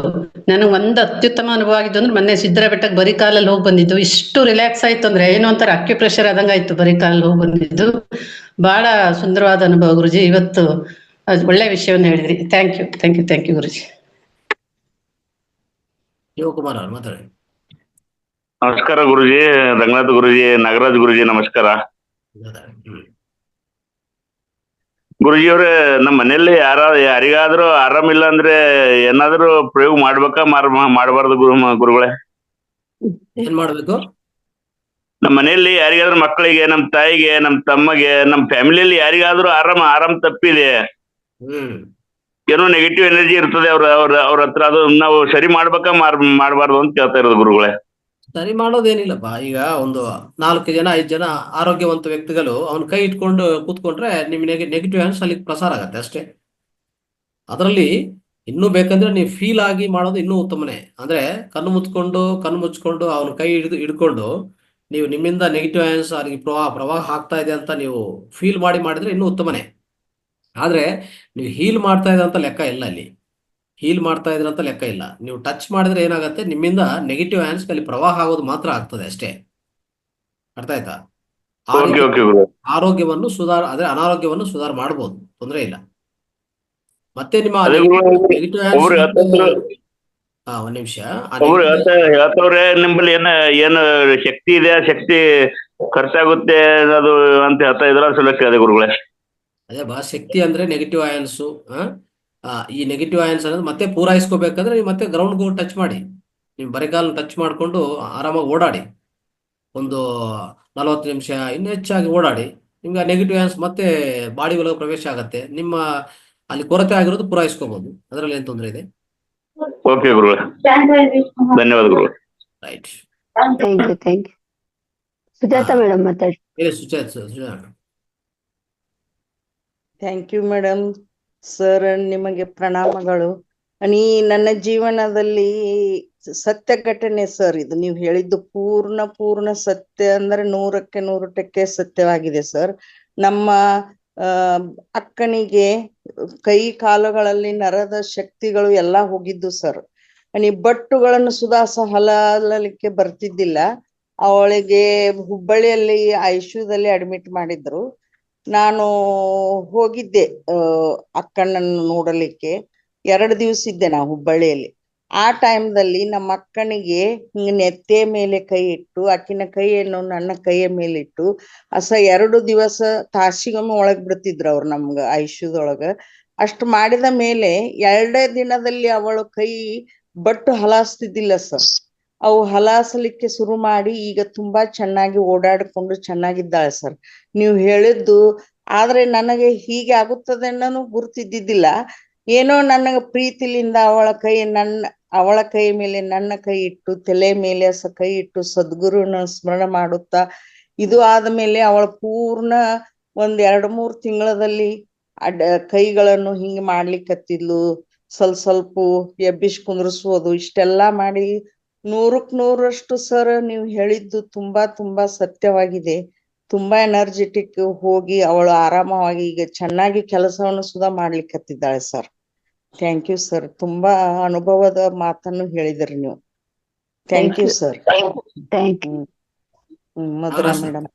ನನಗೆ ಒಂದು ಅತ್ಯುತ್ತಮ ಅನುಭವ ಆಗಿದ್ದು ಅಂದ್ರೆ ಮೊನ್ನೆ ಸಿದ್ದರ ಬೆಟ್ಟಕ್ಕೆ ಬರಿಕಾಲಲ್ಲಿ ಹೋಗಿ ಬಂದಿದ್ದು. ಇಷ್ಟು ರಿಲ್ಯಾಕ್ಸ್ ಆಯ್ತು ಅಂದ್ರೆ ಏನೋ ಒಂಥರ ಅಕ್ಯುಪ್ರೆಷರ್ ಆದಂಗ ಆಯ್ತು ಬರಿಕಾಲಲ್ಲಿ ಹೋಗಿ ಬಂದಿದ್ದು. ಬಹಳ ಸುಂದರವಾದ ಅನುಭವ ಗುರುಜಿ. ಇವತ್ತು ಒಳ್ಳೆ ವಿಷಯವನ್ನು ಹೇಳಿದ್ರಿ. Thank you, thank you, thank you Guruji. Shivakumar ಅವ್ರು ಮಾತಾಡಿ. ನಮಸ್ಕಾರ ಗುರುಜಿ, ರಂಗನಾಥ್ ಗುರುಜಿ, ನಾಗರಾಜ್ ಗುರುಜಿ, ನಮಸ್ಕಾರ. ಗುರುಜಿ ಅವ್ರೆ, ನಮ್ಮ ಮನೆಯಲ್ಲಿ ಯಾರಿಗಾದ್ರೂ ಆರಾಮಿಲ್ಲ ಅಂದ್ರೆ ಏನಾದ್ರೂ ಪ್ರಯೋಗ ಮಾಡ್ಬೇಕಾ ಮಾಡಬಾರ್ದು ಗುರುಗಳೇ? ಏನ್ ಮಾಡ್ಬೇಕು? ನಮ್ಮ ಮನೆಯಲ್ಲಿ ಯಾರಿಗಾದ್ರೂ ಮಕ್ಕಳಿಗೆ, ನಮ್ ತಾಯಿಗೆ, ನಮ್ ತಮ್ಮಗೆ, ನಮ್ ಫ್ಯಾಮಿಲಿಯಲ್ಲಿ ಯಾರಿಗಾದ್ರೂ ಆರಾಮ್ ತಪ್ಪಿದೆ, ಏನೋ ನೆಗೆಟಿವ್ ಎನರ್ಜಿ ಇರ್ತದೆ ಅವ್ರ ಹತ್ರ, ಅದು ನಾವು ಸರಿ ಮಾಡ್ಬೇಕಾ ಮಾಡಬಾರ್ದು ಅಂತ ಕೇಳ್ತಾ ಇರೋದು ಗುರುಗಳೇ. ಸರಿ ಮಾಡೋದೇನಿಲ್ಲಪ್ಪ. ಈಗ ಒಂದು 4 ಜನ 5 ಜನ ಆರೋಗ್ಯವಂತ ವ್ಯಕ್ತಿಗಳು ಅವನ ಕೈ ಇಟ್ಕೊಂಡು ಕೂತ್ಕೊಂಡ್ರೆ ನಿಮ್ ನೆಗೆಟಿವ್ ಅನ್ಸ್ ಅಲ್ಲಿ ಪ್ರಸಾರ ಆಗತ್ತೆ ಅಷ್ಟೇ. ಅದರಲ್ಲಿ ಇನ್ನೂ ಬೇಕಂದ್ರೆ ನೀವು ಫೀಲ್ ಆಗಿ ಮಾಡೋದು ಇನ್ನೂ ಉತ್ತಮನೇ. ಅಂದ್ರೆ ಕಣ್ಣು ಮುಚ್ಕೊಂಡು ಅವನ ಕೈ ಹಿಡ್ಕೊಂಡು ನೀವು ನಿಮ್ಮಿಂದ ನೆಗೆಟಿವ್ ಅಯಾನ್ಸ್ ಅವರಿಗೆ ಪ್ರವಾಹ ಆಗ್ತಾ ಇದೆ ಅಂತ ನೀವು ಫೀಲ್ ಮಾಡಿದ್ರೆ ಇನ್ನೂ ಉತ್ತಮನೇ. ಆದ್ರೆ ನೀವು ಹೀಲ್ ಮಾಡ್ತಾ ಇದ್ರೆ ಅಂತ ಲೆಕ್ಕ ಇಲ್ಲ. ಅಲ್ಲಿ ಹೀಲ್ ಮಾಡ್ತಾ ಇದ್ರೆ ಅಂತ ಲೆಕ್ಕ ಇಲ್ಲ. ನೀವು ಟಚ್ ಮಾಡಿದ್ರೆ ಏನಾಗುತ್ತೆ, ನಿಮ್ಮಿಂದ ನೆಗೆಟಿವ್ ಅಯಾನ್ಸ್ ಅಲ್ಲಿ ಪ್ರವಾಹ ಆಗೋದು ಮಾತ್ರ ಆಗ್ತದೆ ಅಷ್ಟೇ. ಅರ್ಥ ಆಯ್ತಾ? ಆರೋಗ್ಯವನ್ನು ಅದೇ ಅನಾರೋಗ್ಯವನ್ನು ಸುಧಾರ ಮಾಡ್ಬೋದು, ತೊಂದರೆ ಇಲ್ಲ. ಮತ್ತೆ ನಿಮ್ಮ ನೆಗೆಟಿವ್ ಒಂದ್ ನಿಮಿಷ ಹೇಳ್ತವ್ರೆ, ನಿಮ್ಮಲ್ಲಿ ಏನು ಶಕ್ತಿ ಇದೆ, ಶಕ್ತಿ ಖರ್ಚಾಗುತ್ತೆ ಅದು ಅಂತ ಹೇಳ್ತಾ ಇದ್ರ ಸಲಕ್ಕೆ ಅದೇ ಗುರುಗಳೇ. ಅದೇ ಶಕ್ತಿ ಅಂದ್ರೆ ನೆಗೆಟಿವ್ ಅಯಾನ್ಸು. ಈ ನೆಗೆಟಿವ್ ಅಯಾನ್ಸ್ ಅನ್ನೋದು ಮತ್ತೆ ಪೂರೈಸ್ಕೋಬೇಕಂದ್ರೆ ನೀವು ಮತ್ತೆ ಗ್ರೌಂಡ್ ಗೋ ಟಚ್ ಮಾಡಿ, ನೀವು ಬರಿಗಾಲ್ ಟಚ್ ಮಾಡ್ಕೊಂಡು ಆರಾಮಾಗಿ ಒಂದು 40 ನಿಮಿಷ ಇನ್ನೂ ಹೆಚ್ಚಾಗಿ ಓಡಾಡಿ, ನಿಮ್ಗೆ ನೆಗೆಟಿವ್ ಅಯಾನ್ಸ್ ಮತ್ತೆ ಬಾಡಿ ಒಳಗೆ ಪ್ರವೇಶ ಆಗತ್ತೆ. ನಿಮ್ಮ ಅಲ್ಲಿ ಕೊರತೆ ಆಗಿರೋದು ಪೂರೈಸ್ಕೋಬಹುದು, ಅದರಲ್ಲಿ ಏನು ತೊಂದರೆ ಇದೆ? ಓಕೆ ಗುರುಗಳೇ, ಧನ್ಯವಾದ ಗುರುಗಳೇ. Right. Thank you. Sujatha madam ಮಾತಾಡಿ. ಹೇಳಿ Sujatha. Thank you madam. Sir ನಿಮಗೆ ಪ್ರಣಾಮಗಳು. ನನ್ನ ಜೀವನದಲ್ಲಿ ಸತ್ಯ ಘಟನೆ ಸರ್ ಇದು. ನೀವು ಹೇಳಿದ್ದು ಪೂರ್ಣ ಸತ್ಯ ಅಂದ್ರೆ 100% ಸತ್ಯವಾಗಿದೆ ಸರ್. ನಮ್ಮ ಅಕ್ಕನಿಗೆ ಕೈ ಕಾಲುಗಳಲ್ಲಿ ನರದ ಶಕ್ತಿಗಳು ಎಲ್ಲಾ ಹೋಗಿದ್ದು ಸರ್. ಬಟ್ಟುಗಳನ್ನು ಸುಧಾಸ ಹಲಲಿಕ್ಕೆ ಬರ್ತಿದ್ದಿಲ್ಲ. ಅವಳಿಗೆ ಹುಬ್ಬಳ್ಳಿಯಲ್ಲಿ ಐಸಿಯುದಲ್ಲಿ ಅಡ್ಮಿಟ್ ಮಾಡಿದ್ರು. ನಾನು ಹೋಗಿದ್ದೆ ಅಕ್ಕಣ್ಣನ್ನು ನೋಡಲಿಕ್ಕೆ. 2 ದಿವಸ ಇದ್ದೆ ನಾ ಹುಬ್ಬಳ್ಳಿಯಲ್ಲಿ. ಆ ಟೈಮ್ದಲ್ಲಿ ನಮ್ಮ ಅಕ್ಕನಿಗೆ ಹಿಂಗ ನೆತ್ತೆ ಮೇಲೆ ಕೈ ಇಟ್ಟು, ಆಕಿನ ಕೈಯನ್ನು ನನ್ನ ಕೈಯ ಮೇಲೆ ಇಟ್ಟು 2 ದಿವಸ ತಾಸಿಗೊಮ್ಮೆ ಒಳಗ್ ಬಿಡ್ತಿದ್ರು ಅವ್ರು ನಮ್ಗ ಐಸಿಯುದೊಳಗ. ಅಷ್ಟು ಮಾಡಿದ ಮೇಲೆ 2 ದಿನದಲ್ಲಿ ಅವಳು ಕೈ ಬಟ್ಟು ಹಲಾಸ್ತಿದ್ದಿಲ್ಲ ಸರ್. ಅವು ಹಲಾಸಲಿಕ್ಕೆ ಶುರು ಮಾಡಿ ಈಗ ತುಂಬಾ ಚೆನ್ನಾಗಿ ಓಡಾಡಿಕೊಂಡು ಚೆನ್ನಾಗಿದ್ದಾಳೆ ಸರ್. ನೀವು ಹೇಳಿದ್ದು ಆದ್ರೆ ನನಗೆ ಹೀಗೆ ಆಗುತ್ತದೆ ಅನ್ನೋನು ಗುರುತಿದ್ದಿದ್ದಿಲ್ಲ. ಏನೋ ನನಗ ಪ್ರೀತಿಲಿಂದ ಅವಳ ಕೈ ಮೇಲೆ ನನ್ನ ಕೈ ಇಟ್ಟು, ತಲೆ ಮೇಲೆ ಕೈ ಇಟ್ಟು ಸದ್ಗುರುನ ಸ್ಮರಣ ಮಾಡುತ್ತಾ ಇದು ಆದ್ಮೇಲೆ ಅವಳ ಪೂರ್ಣ 1-2-3 ತಿಂಗಳಲ್ಲಿ ಕೈಗಳನ್ನು ಹಿಂಗೆ ಮಾಡ್ಲಿಕ್ಕತ್ತಿದ್ಲು. ಸ್ವಲ್ಪ ಎಬ್ಬಿಸಿ ಕುಂದ್ರಿಸೋದು ಇಷ್ಟೆಲ್ಲಾ ಮಾಡಿ 100% ಸರ್ ನೀವು ಹೇಳಿದ್ದು ತುಂಬಾ ಸತ್ಯವಾಗಿದೆ. ತುಂಬಾ ಎನರ್ಜೆಟಿಕ್ ಹೋಗಿ ಅವಳು ಆರಾಮವಾಗಿ ಈಗ ಚೆನ್ನಾಗಿ ಕೆಲಸವನ್ನು ಸುಧಾ ಮಾಡ್ಲಿಕ್ಕತ್ತಿದ್ದಾಳೆ ಸರ್. Thank you sir. ತುಂಬಾ ಅನುಭವದ ಮಾತನ್ನು ಹೇಳಿದ್ರಿ ನೀವು. Thank you sir. Thank you. Madhura madam.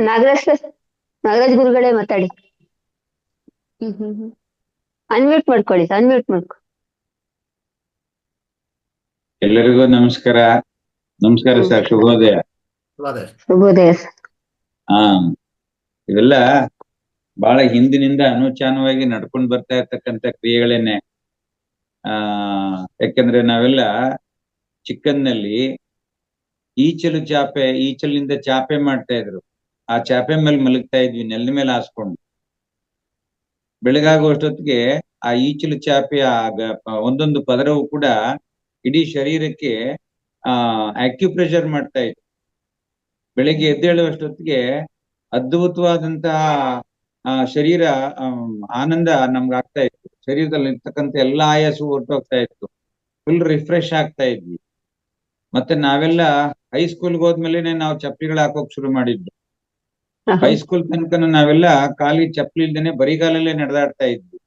Nagaraj ಗುರುಗಳೇ ಮಾತಾಡಿ. ಅನ್ಮ್ಯೂಟ್ ಮಾಡ್ಕೊಳ್ಳಿ. ಎಲ್ಲರಿಗೂ ನಮಸ್ಕಾರ ಸರ್. ಶುಭೋದಯ. ಶುಭೋದಯ. ಇವೆಲ್ಲ ಬಹಳ ಹಿಂದಿನಿಂದ ಅನುಚಾನವಾಗಿ ನಡ್ಕೊಂಡು ಬರ್ತಾ ಇರ್ತಕ್ಕಂಥ ಕ್ರಿಯೆಗಳೇನೆ. ಯಾಕಂದ್ರೆ ನಾವೆಲ್ಲ ಚಿಕ್ಕಂದಿನಲ್ಲಿ ಈಚಲಿನಿಂದ ಚಾಪೆ ಮಾಡ್ತಾ ಇದ್ರು. ಆ ಚಾಪೆ ಮೇಲೆ ಮಲಗ್ತಾ ಇದ್ವಿ, ನೆಲದ ಮೇಲೆ ಹಾಸ್ಕೊಂಡು. ಬೆಳಗಾಗುವಷ್ಟೊತ್ತಿಗೆ ಆ ಈಚಲು ಚಾಪೆಯ ಒಂದೊಂದು ಪದರವು ಕೂಡ ಇಡೀ ಶರೀರಕ್ಕೆ ಆಕ್ಯುಪ್ರೆಷರ್ ಮಾಡ್ತಾ ಇತ್ತು. ಬೆಳಿಗ್ಗೆ ಎದ್ದೇಳುವಷ್ಟೊತ್ತಿಗೆ ಅದ್ಭುತವಾದಂತಹ ಶರೀರ ಆನಂದ ನಮ್ಗೆ ಆಗ್ತಾ ಇತ್ತು. ಶರೀರದಲ್ಲಿ ಇರ್ತಕ್ಕಂಥ ಎಲ್ಲಾ ಆಯಾಸು ಹೊರಟೋಗ್ತಾ ಇತ್ತು. ಫುಲ್ ರಿಫ್ರೆಶ್ ಆಗ್ತಾ ಇದ್ವಿ. ಮತ್ತೆ ನಾವೆಲ್ಲ ಹೈಸ್ಕೂಲ್ಗೆ ಹೋದ್ಮೇಲೆ ನಾವು ಚಪ್ಪಲಿಗಳು ಹಾಕೋಕ್ ಶುರು ಮಾಡಿದ್ವಿ. ಹೈಸ್ಕೂಲ್ ತನಕ ನಾವೆಲ್ಲ ಕಾಲಿಗೆ ಚಪ್ಪಲಿ ಇಲ್ದೇನೆ ಬರಿಗಾಲಲ್ಲೇ ನಡೆದಾಡ್ತಾ ಇದ್ವಿ.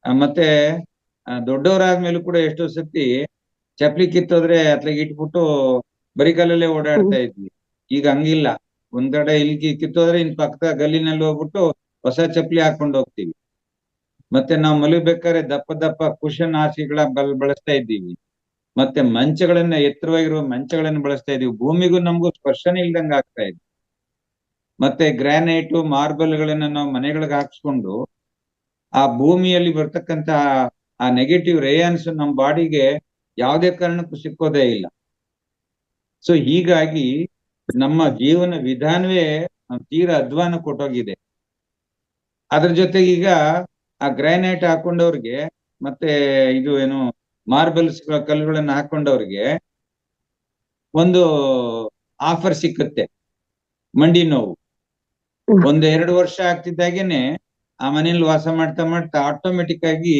ಮತ್ತೆ ದೊಡ್ಡವರಾದ್ಮೇಲೂ ಕೂಡ ಎಷ್ಟೋ ಸತಿ ಚಪ್ಪಲಿ ಕಿತ್ತೋದ್ರೆ ಅತ್ಲಾಗ ಇಟ್ಬಿಟ್ಟು ಬರಿಗಾಲಲ್ಲೇ ಓಡಾಡ್ತಾ ಇದ್ವಿ. ಈಗ ಹಂಗಿಲ್ಲ. ಒಂದ್ ಕಡೆ ಇಲ್ಲಿ ಕಿತ್ತೋದ್ರೆ ಇನ್ ಪಕ್ಕದ ಗಲ್ಲಿನಲ್ಲಿ ಹೋಗ್ಬಿಟ್ಟು ಹೊಸ ಚಪ್ಪಲಿ ಹಾಕೊಂಡು ಹೋಗ್ತೀವಿ. ಮತ್ತೆ ನಾವು ಮಲಗಬೇಕಾದ್ರೆ ದಪ್ಪ ಕುಶನ್ ಹಾಸಿಗೆಗಳ ಬಳಸ್ತಾ ಇದ್ದೀವಿ. ಮತ್ತೆ ಮಂಚಗಳನ್ನ, ಎತ್ತರವಾಗಿರುವ ಮಂಚಗಳನ್ನ ಬಳಸ್ತಾ ಇದೀವಿ. ಭೂಮಿಗೂ ನಮಗೂ ಸ್ಪರ್ಶನೇ ಇಲ್ದಂಗ ಆಗ್ತಾ ಇದೆ. ಮತ್ತೆ ಗ್ರಾನೈಟು, ಮಾರ್ಬಲ್ಗಳನ್ನ ನಾವು ಮನೆಗಳಿಗೆ ಹಾಕ್ಸ್ಕೊಂಡು ಆ ಭೂಮಿಯಲ್ಲಿ ಬರ್ತಕ್ಕಂತ ಆ ನೆಗೆಟಿವ್ ರೇಯನ್ಸ್ ನಮ್ಮ ಬಾಡಿಗೆ ಯಾವುದೇ ಕಾರಣಕ್ಕೂ ಸಿಕ್ಕೋದೇ ಇಲ್ಲ. ಸೊ ಹೀಗಾಗಿ ನಮ್ಮ ಜೀವನ ವಿಧಾನವೇ ತೀರಾ ಅಧ್ವಾನ ಕೊಟ್ಟೋಗಿದೆ. ಅದ್ರ ಜೊತೆಗೆ ಈಗ ಆ ಗ್ರಾನೈಟ್ ಹಾಕೊಂಡವ್ರಿಗೆ ಮತ್ತೆ ಇದು ಏನು ಮಾರ್ಬಲ್ಸ್ ಕಲ್ಲುಗಳನ್ನ ಹಾಕೊಂಡವ್ರಿಗೆ ಒಂದು ಆಫರ್ ಸಿಕ್ಕುತ್ತೆ. ಮಂಡಿ ನೋವು 1-2 ವರ್ಷ ಆಗ್ತಿದ್ದಾಗೇನೆ ಆ ಮನೇಲಿ ವಾಸ ಮಾಡ್ತಾ ಆಟೋಮೆಟಿಕ್ ಆಗಿ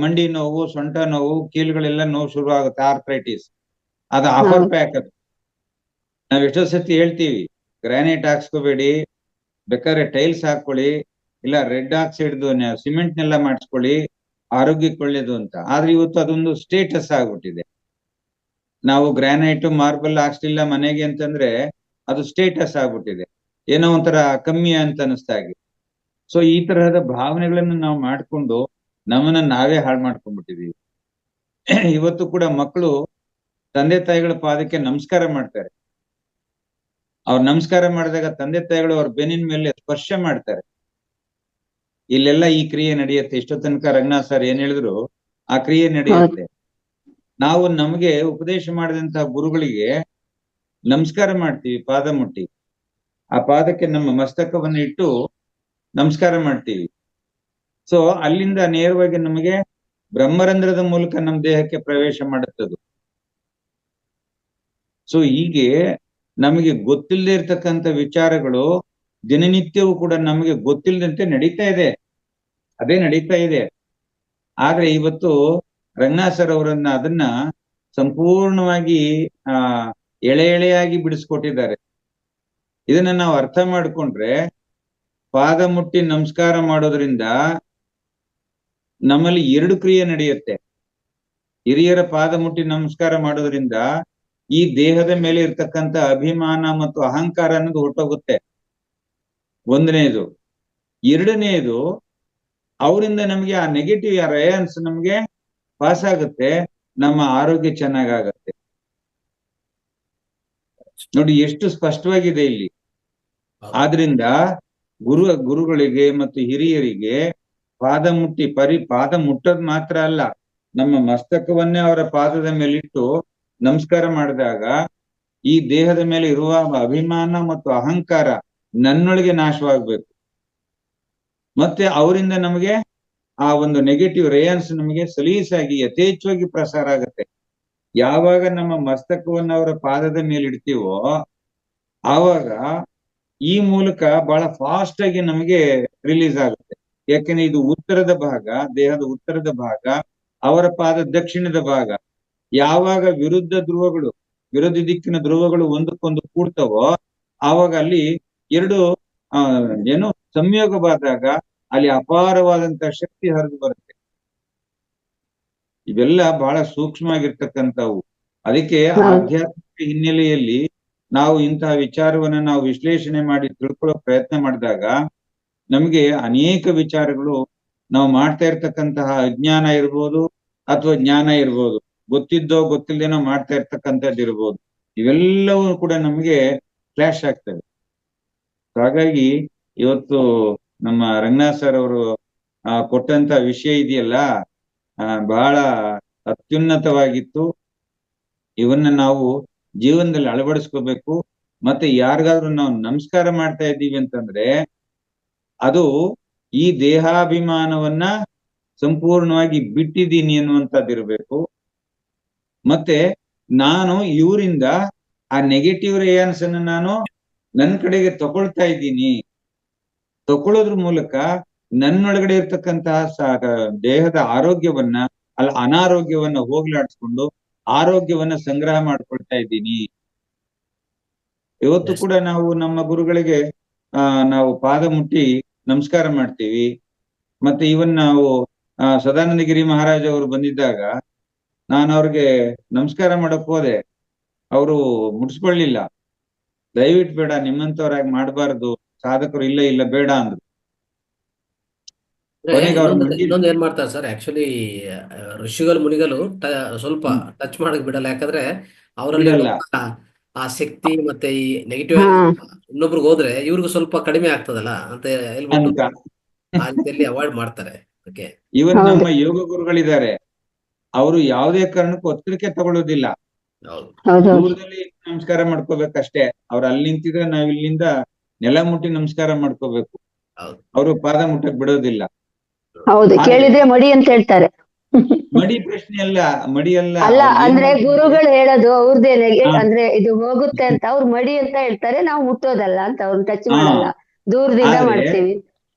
ಮಂಡಿ ನೋವು, ಸೊಂಟ ನೋವು, ಕೀಲುಗಳೆಲ್ಲ ನೋವು ಶುರು ಆಗುತ್ತೆ. ಆರ್ಥ್ರೈಟಿಸ್. ಅದು ಆಫರ್ ಪ್ಯಾಕ್. ಅದು ನಾವ್ ಎಷ್ಟೋ ಸತಿ ಹೇಳ್ತೀವಿ, ಗ್ರಾನೈಟ್ ಹಾಕ್ಸ್ಕೋಬೇಡಿ, ಬೇಕಾದ್ರೆ ಟೈಲ್ಸ್ ಹಾಕೊಳ್ಳಿ, ಇಲ್ಲ ರೆಡ್ ಆಕ್ಸೈಡ್ದು ಸಿಮೆಂಟ್ ನೆಲ್ಲ ಮಾಡಿಸ್ಕೊಳ್ಳಿ, ಆರೋಗ್ಯಕ್ಕೆ ಒಳ್ಳೇದು ಅಂತ. ಆದ್ರೆ ಇವತ್ತು ಅದೊಂದು ಸ್ಟೇಟಸ್ ಆಗ್ಬಿಟ್ಟಿದೆ. ನಾವು ಗ್ರಾನೈಟ್, ಮಾರ್ಬಲ್ ಹಾಕ್ಸ್ಲಿಲ್ಲ ಮನೆಗೆ ಅಂತಂದ್ರೆ ಅದು ಸ್ಟೇಟಸ್ ಆಗ್ಬಿಟ್ಟಿದೆ, ಏನೋ ಒಂಥರ ಕಮ್ಮಿ ಅಂತ ಅನಿಸ್ತಾಗಿ. ಸೊ ಈ ತರಹದ ಭಾವನೆಗಳನ್ನು ನಾವು ಮಾಡ್ಕೊಂಡು ನಮ್ಮನ್ನ ನಾವೇ ಹಾಳು ಮಾಡ್ಕೊಂಡ್ಬಿಟ್ಟಿದೀವಿ. ಇವತ್ತು ಕೂಡ ಮಕ್ಕಳು ತಂದೆ ತಾಯಿಗಳ ಪಾದಕ್ಕೆ ನಮಸ್ಕಾರ ಮಾಡ್ತಾರೆ. ಅವ್ರು ನಮಸ್ಕಾರ ಮಾಡಿದಾಗ ತಂದೆ ತಾಯಿಗಳು ಅವ್ರ ಬೆನ್ನಿನ ಮೇಲೆ ಸ್ಪರ್ಶ ಮಾಡ್ತಾರೆ. ಇಲ್ಲೆಲ್ಲ ಈ ಕ್ರಿಯೆ ನಡೆಯುತ್ತೆ. ಇಷ್ಟೋ ತನಕ ರಂಗನಾಥ್ ಸರ್ ಏನ್ ಹೇಳಿದ್ರು ಆ ಕ್ರಿಯೆ ನಡೆಯುತ್ತೆ. ನಾವು ನಮಗೆ ಉಪದೇಶ ಮಾಡಿದಂತಹ ಗುರುಗಳಿಗೆ ನಮಸ್ಕಾರ ಮಾಡ್ತೀವಿ ಪಾದ ಮುಟ್ಟಿ. ಆ ಪಾದಕ್ಕೆ ನಮ್ಮ ಮಸ್ತಕವನ್ನು ಇಟ್ಟು ನಮಸ್ಕಾರ ಮಾಡ್ತೀವಿ. ಸೊ ಅಲ್ಲಿಂದ ನೇರವಾಗಿ ನಮಗೆ ಬ್ರಹ್ಮರಂಧ್ರದ ಮೂಲಕ ನಮ್ಮ ದೇಹಕ್ಕೆ ಪ್ರವೇಶ ಮಾಡುತ್ತದು. ಸೊ ಹೀಗೆ ನಮಗೆ ಗೊತ್ತಿಲ್ಲದೆ ಇರ್ತಕ್ಕಂಥ ವಿಚಾರಗಳು ದಿನನಿತ್ಯವೂ ಕೂಡ ನಮಗೆ ಗೊತ್ತಿಲ್ಲದಂತೆ ನಡೀತಾ ಇದೆ, ಅದೇ ನಡೀತಾ ಇದೆ. ಆದ್ರೆ ಇವತ್ತು ರಂಗನಾಥ್ ಸರ್ ಅವರನ್ನ ಅದನ್ನ ಸಂಪೂರ್ಣವಾಗಿ ಎಳೆ ಎಳೆಯಾಗಿ ಬಿಡಿಸ್ಕೊಟ್ಟಿದ್ದಾರೆ. ಇದನ್ನ ನಾವು ಅರ್ಥ ಮಾಡ್ಕೊಂಡ್ರೆ ಪಾದ ಮುಟ್ಟಿ ನಮಸ್ಕಾರ ಮಾಡೋದ್ರಿಂದ ನಮ್ಮಲ್ಲಿ 2 ಕ್ರಿಯೆ ನಡೆಯುತ್ತೆ. ಹಿರಿಯರ ಪಾದ ಮುಟ್ಟಿ ನಮಸ್ಕಾರ ಮಾಡೋದ್ರಿಂದ ಈ ದೇಹದ ಮೇಲೆ ಇರ್ತಕ್ಕಂಥ ಅಭಿಮಾನ ಮತ್ತು ಅಹಂಕಾರ ಅನ್ನೋದು ಹೊರಟೋಗುತ್ತೆ, 1ನೇದು. 2ನೇದು, ಅವರಿಂದ ನಮಗೆ ಆ ನೆಗೆಟಿವ್ ರಯಾನ್ಸ್ ನಮಗೆ ಪಾಸ್ ಆಗುತ್ತೆ, ನಮ್ಮ ಆರೋಗ್ಯ ಚೆನ್ನಾಗಾಗತ್ತೆ. ನೋಡಿ ಎಷ್ಟು ಸ್ಪಷ್ಟವಾಗಿದೆ ಇಲ್ಲಿ. ಆದ್ರಿಂದ ಗುರುಗಳಿಗೆ ಮತ್ತು ಹಿರಿಯರಿಗೆ ಪಾದ ಮುಟ್ಟಿ ಪಾದ ಮುಟ್ಟೋದ್ ಮಾತ್ರ ಅಲ್ಲ, ನಮ್ಮ ಮಸ್ತಕವನ್ನೇ ಅವರ ಪಾದದ ಮೇಲಿಟ್ಟು ನಮಸ್ಕಾರ ಮಾಡಿದಾಗ ಈ ದೇಹದ ಮೇಲೆ ಇರುವ ಅಭಿಮಾನ ಮತ್ತು ಅಹಂಕಾರ ನನ್ನೊಳಗೆ ನಾಶವಾಗ್ಬೇಕು. ಮತ್ತೆ ಅವರಿಂದ ನಮಗೆ ಆ ಒಂದು ನೆಗೆಟಿವ್ ರೇಯನ್ಸ್ ನಮಗೆ ಸಲೀಸಾಗಿ ಯಥೇಚ್ಛವಾಗಿ ಪ್ರಸಾರ ಆಗುತ್ತೆ. ಯಾವಾಗ ನಮ್ಮ ಮಸ್ತಕವನ್ನು ಅವರ ಪಾದದ ಮೇಲೆ ಇಡ್ತೀವೋ ಆವಾಗ ಈ ಮೂಲಕ ಬಹಳ ಫಾಸ್ಟ್ ಆಗಿ ನಮಗೆ ರಿಲೀಸ್ ಆಗುತ್ತೆ. ಯಾಕೆಂದ್ರೆ ಇದು ಉತ್ತರದ ಭಾಗ, ದೇಹದ ಉತ್ತರದ ಭಾಗ, ಅವರ ಪಾದ ದಕ್ಷಿಣದ ಭಾಗ. ಯಾವಾಗ ವಿರುದ್ಧ ದಿಕ್ಕಿನ ಧ್ರುವಗಳು ಒಂದಕ್ಕೊಂದು ಕೂಡ್ತವೋ ಆವಾಗ ಅಲ್ಲಿ 2 ಸಂಯೋಗವಾದಾಗ ಅಲ್ಲಿ ಅಪಾರವಾದಂತಹ ಶಕ್ತಿ ಹರಿದು ಬರುತ್ತೆ. ಇವೆಲ್ಲ ಬಹಳ ಸೂಕ್ಷ್ಮವಾಗಿರ್ತಕ್ಕಂಥವು. ಅದಕ್ಕೆ ಆಧ್ಯಾತ್ಮಿಕ ಹಿನ್ನೆಲೆಯಲ್ಲಿ ನಾವು ಇಂತಹ ವಿಚಾರವನ್ನ ನಾವು ವಿಶ್ಲೇಷಣೆ ಮಾಡಿ ತಿಳ್ಕೊಳ್ಳೋ ಪ್ರಯತ್ನ ಮಾಡಿದಾಗ ನಮಗೆ ಅನೇಕ ವಿಚಾರಗಳು, ನಾವು ಮಾಡ್ತಾ ಇರ್ತಕ್ಕಂತಹ ಅಜ್ಞಾನ ಇರ್ಬೋದು ಅಥವಾ ಜ್ಞಾನ ಇರ್ಬೋದು, ಗೊತ್ತಿದ್ದೋ ಗೊತ್ತಿಲ್ಲದೇನೋ ಮಾಡ್ತಾ ಇರ್ತಕ್ಕಂಥದ್ದು ಇರ್ಬೋದು, ಇವೆಲ್ಲವೂ ಕೂಡ ನಮಗೆ ಫ್ಲಾಶ್ ಆಗ್ತವೆ. ಹಾಗಾಗಿ ಇವತ್ತು ನಮ್ಮ ರಂಗನಾಥ್ ಸರ್ ಅವರು ಕೊಟ್ಟಂತ ವಿಷಯ ಇದೆಯಲ್ಲ, ಬಹಳ ಅತ್ಯುನ್ನತವಾಗಿತ್ತು. ಇವನ್ನ ನಾವು ಜೀವನದಲ್ಲಿ ಅಳವಡಿಸ್ಕೋಬೇಕು. ಮತ್ತೆ ಯಾರಿಗಾದ್ರೂ ನಾವು ನಮಸ್ಕಾರ ಮಾಡ್ತಾ ಇದ್ದೀವಿ ಅಂತಂದ್ರೆ ಅದು ಈ ದೇಹಾಭಿಮಾನವನ್ನ ಸಂಪೂರ್ಣವಾಗಿ ಬಿಟ್ಟಿದ್ದೀನಿ ಅನ್ನುವಂಥದ್ದಿರ್ಬೇಕು. ಮತ್ತೆ ನಾನು ಇವರಿಂದ ಆ ನೆಗೆಟಿವ್ ರೇಯನ್ಸ್ ಅನ್ನು ನಾನು ನನ್ನ ಕಡೆಗೆ ತಗೊಳ್ತಾ ಇದ್ದೀನಿ. ತಗೊಳ್ಳೋದ್ರ ಮೂಲಕ ನನ್ನೊಳಗಡೆ ಇರ್ತಕ್ಕಂತಹ ದೇಹದ ಆರೋಗ್ಯವನ್ನ ಅನಾರೋಗ್ಯವನ್ನ ಹೋಗ್ಲಾಡಿಸ್ಕೊಂಡು ಆರೋಗ್ಯವನ್ನ ಸಂಗ್ರಹ ಮಾಡ್ಕೊಳ್ತಾ ಇದ್ದೀನಿ. ಇವತ್ತು ಕೂಡ ನಾವು ನಮ್ಮ ಗುರುಗಳಿಗೆ ನಾವು ಪಾದ ಮುಟ್ಟಿ ನಮಸ್ಕಾರ ಮಾಡ್ತೀವಿ. ಮತ್ತೆ ಇವನ್ ನಾವು ಸದಾನಂದಗಿರಿ ಮಹಾರಾಜ್ ಅವರು ಬಂದಿದ್ದಾಗ ನಾನು ಅವ್ರಿಗೆ ನಮಸ್ಕಾರ ಮಾಡಕ್ ಹೋದೆ, ಅವರು ಮುಟ್ಸ್ಕೊಳ್ಳಿಲ್ಲ. ದಯವಿಟ್ಟು ಬೇಡ, ನಿಮ್ಮಂತವ್ರಾಗಿ ಮಾಡಬಾರ್ದು, ಸಾಧಕರು ಇಲ್ಲ ಬೇಡ ಅಂದ್ರು. ಇನ್ನೊಂದು ಏನ್ ಮಾಡ್ತಾರೆ ಸರ್, ಆಕ್ಚುಲಿ ಋಷಿಗಳು ಮುನಿಗಳು ಸ್ವಲ್ಪ ಟಚ್ ಮಾಡಕ್ ಬಿಡಲ್ಲ. ಯಾಕಂದ್ರೆ ಅವರಲ್ಲಿ ಆ ಶಕ್ತಿ ಮತ್ತೆ ಈ ನೆಗೆಟಿವ್ ಇನ್ನೊಬ್ರಿಗೆ ಹೋದ್ರೆ ಇವ್ರಿಗೂ ಸ್ವಲ್ಪ ಕಡಿಮೆ ಆಗ್ತದಲ್ಲ ಅಂತ ಹೇಳ್ಬಿಟ್ಟು ಆ ರೀತಿಯಲ್ಲಿ ಅವಾಯ್ಡ್ ಮಾಡ್ತಾರೆ. ಓಕೆ, ಇವನ್ ನಮ್ಮ ಯೋಗ ಗುರುಗಳಿದ್ದಾರೆ, ಅವರು ಯಾವುದೇ ಕಾರಣಕ್ಕೂ ಒತ್ತಡಕ್ಕೆ ತಗೊಳ್ಳೋದಿಲ್ಲ. ದೂರದಲ್ಲಿ ನಮಸ್ಕಾರ ಮಾಡ್ಕೋಬೇಕಷ್ಟೇ. ಅವ್ರು ಅಲ್ಲಿ ನಿಂತಿದ್ರೆ ನಾವ್ ಇಲ್ಲಿಂದ ನೆಲ ಮುಟ್ಟಿ ನಮಸ್ಕಾರ ಮಾಡ್ಕೋಬೇಕು. ಅವರು ಪಾದ ಮುಟ್ಟಕ್ ಬಿಡೋದಿಲ್ಲ. ಹೌದು, ಕೇಳಿದ್ರೆ ಮಡಿ ಅಂತ ಹೇಳ್ತಾರೆ. ಮಡಿ ಪ್ರಶ್ನೆ ಅಲ್ಲ, ಮಡಿ ಅಲ್ಲ. ಅಂದ್ರೆ ಗುರುಗಳು ಹೇಳೋದು ಅವ್ರದೇ ಅಂದ್ರೆ ಇದು ಹೋಗುತ್ತೆ ಅಂತ ಅವ್ರು ಮಡಿ ಅಂತ ಹೇಳ್ತಾರೆ. ನಾವು ಮುಟ್ಟೋದಲ್ಲ ಅಂತ, ಅವ್ರನ್ನ ಟಚ್ ಮಾಡಲ್ಲ, ದೂರದಿಂದ ಮಾಡ್ತೀವಿ.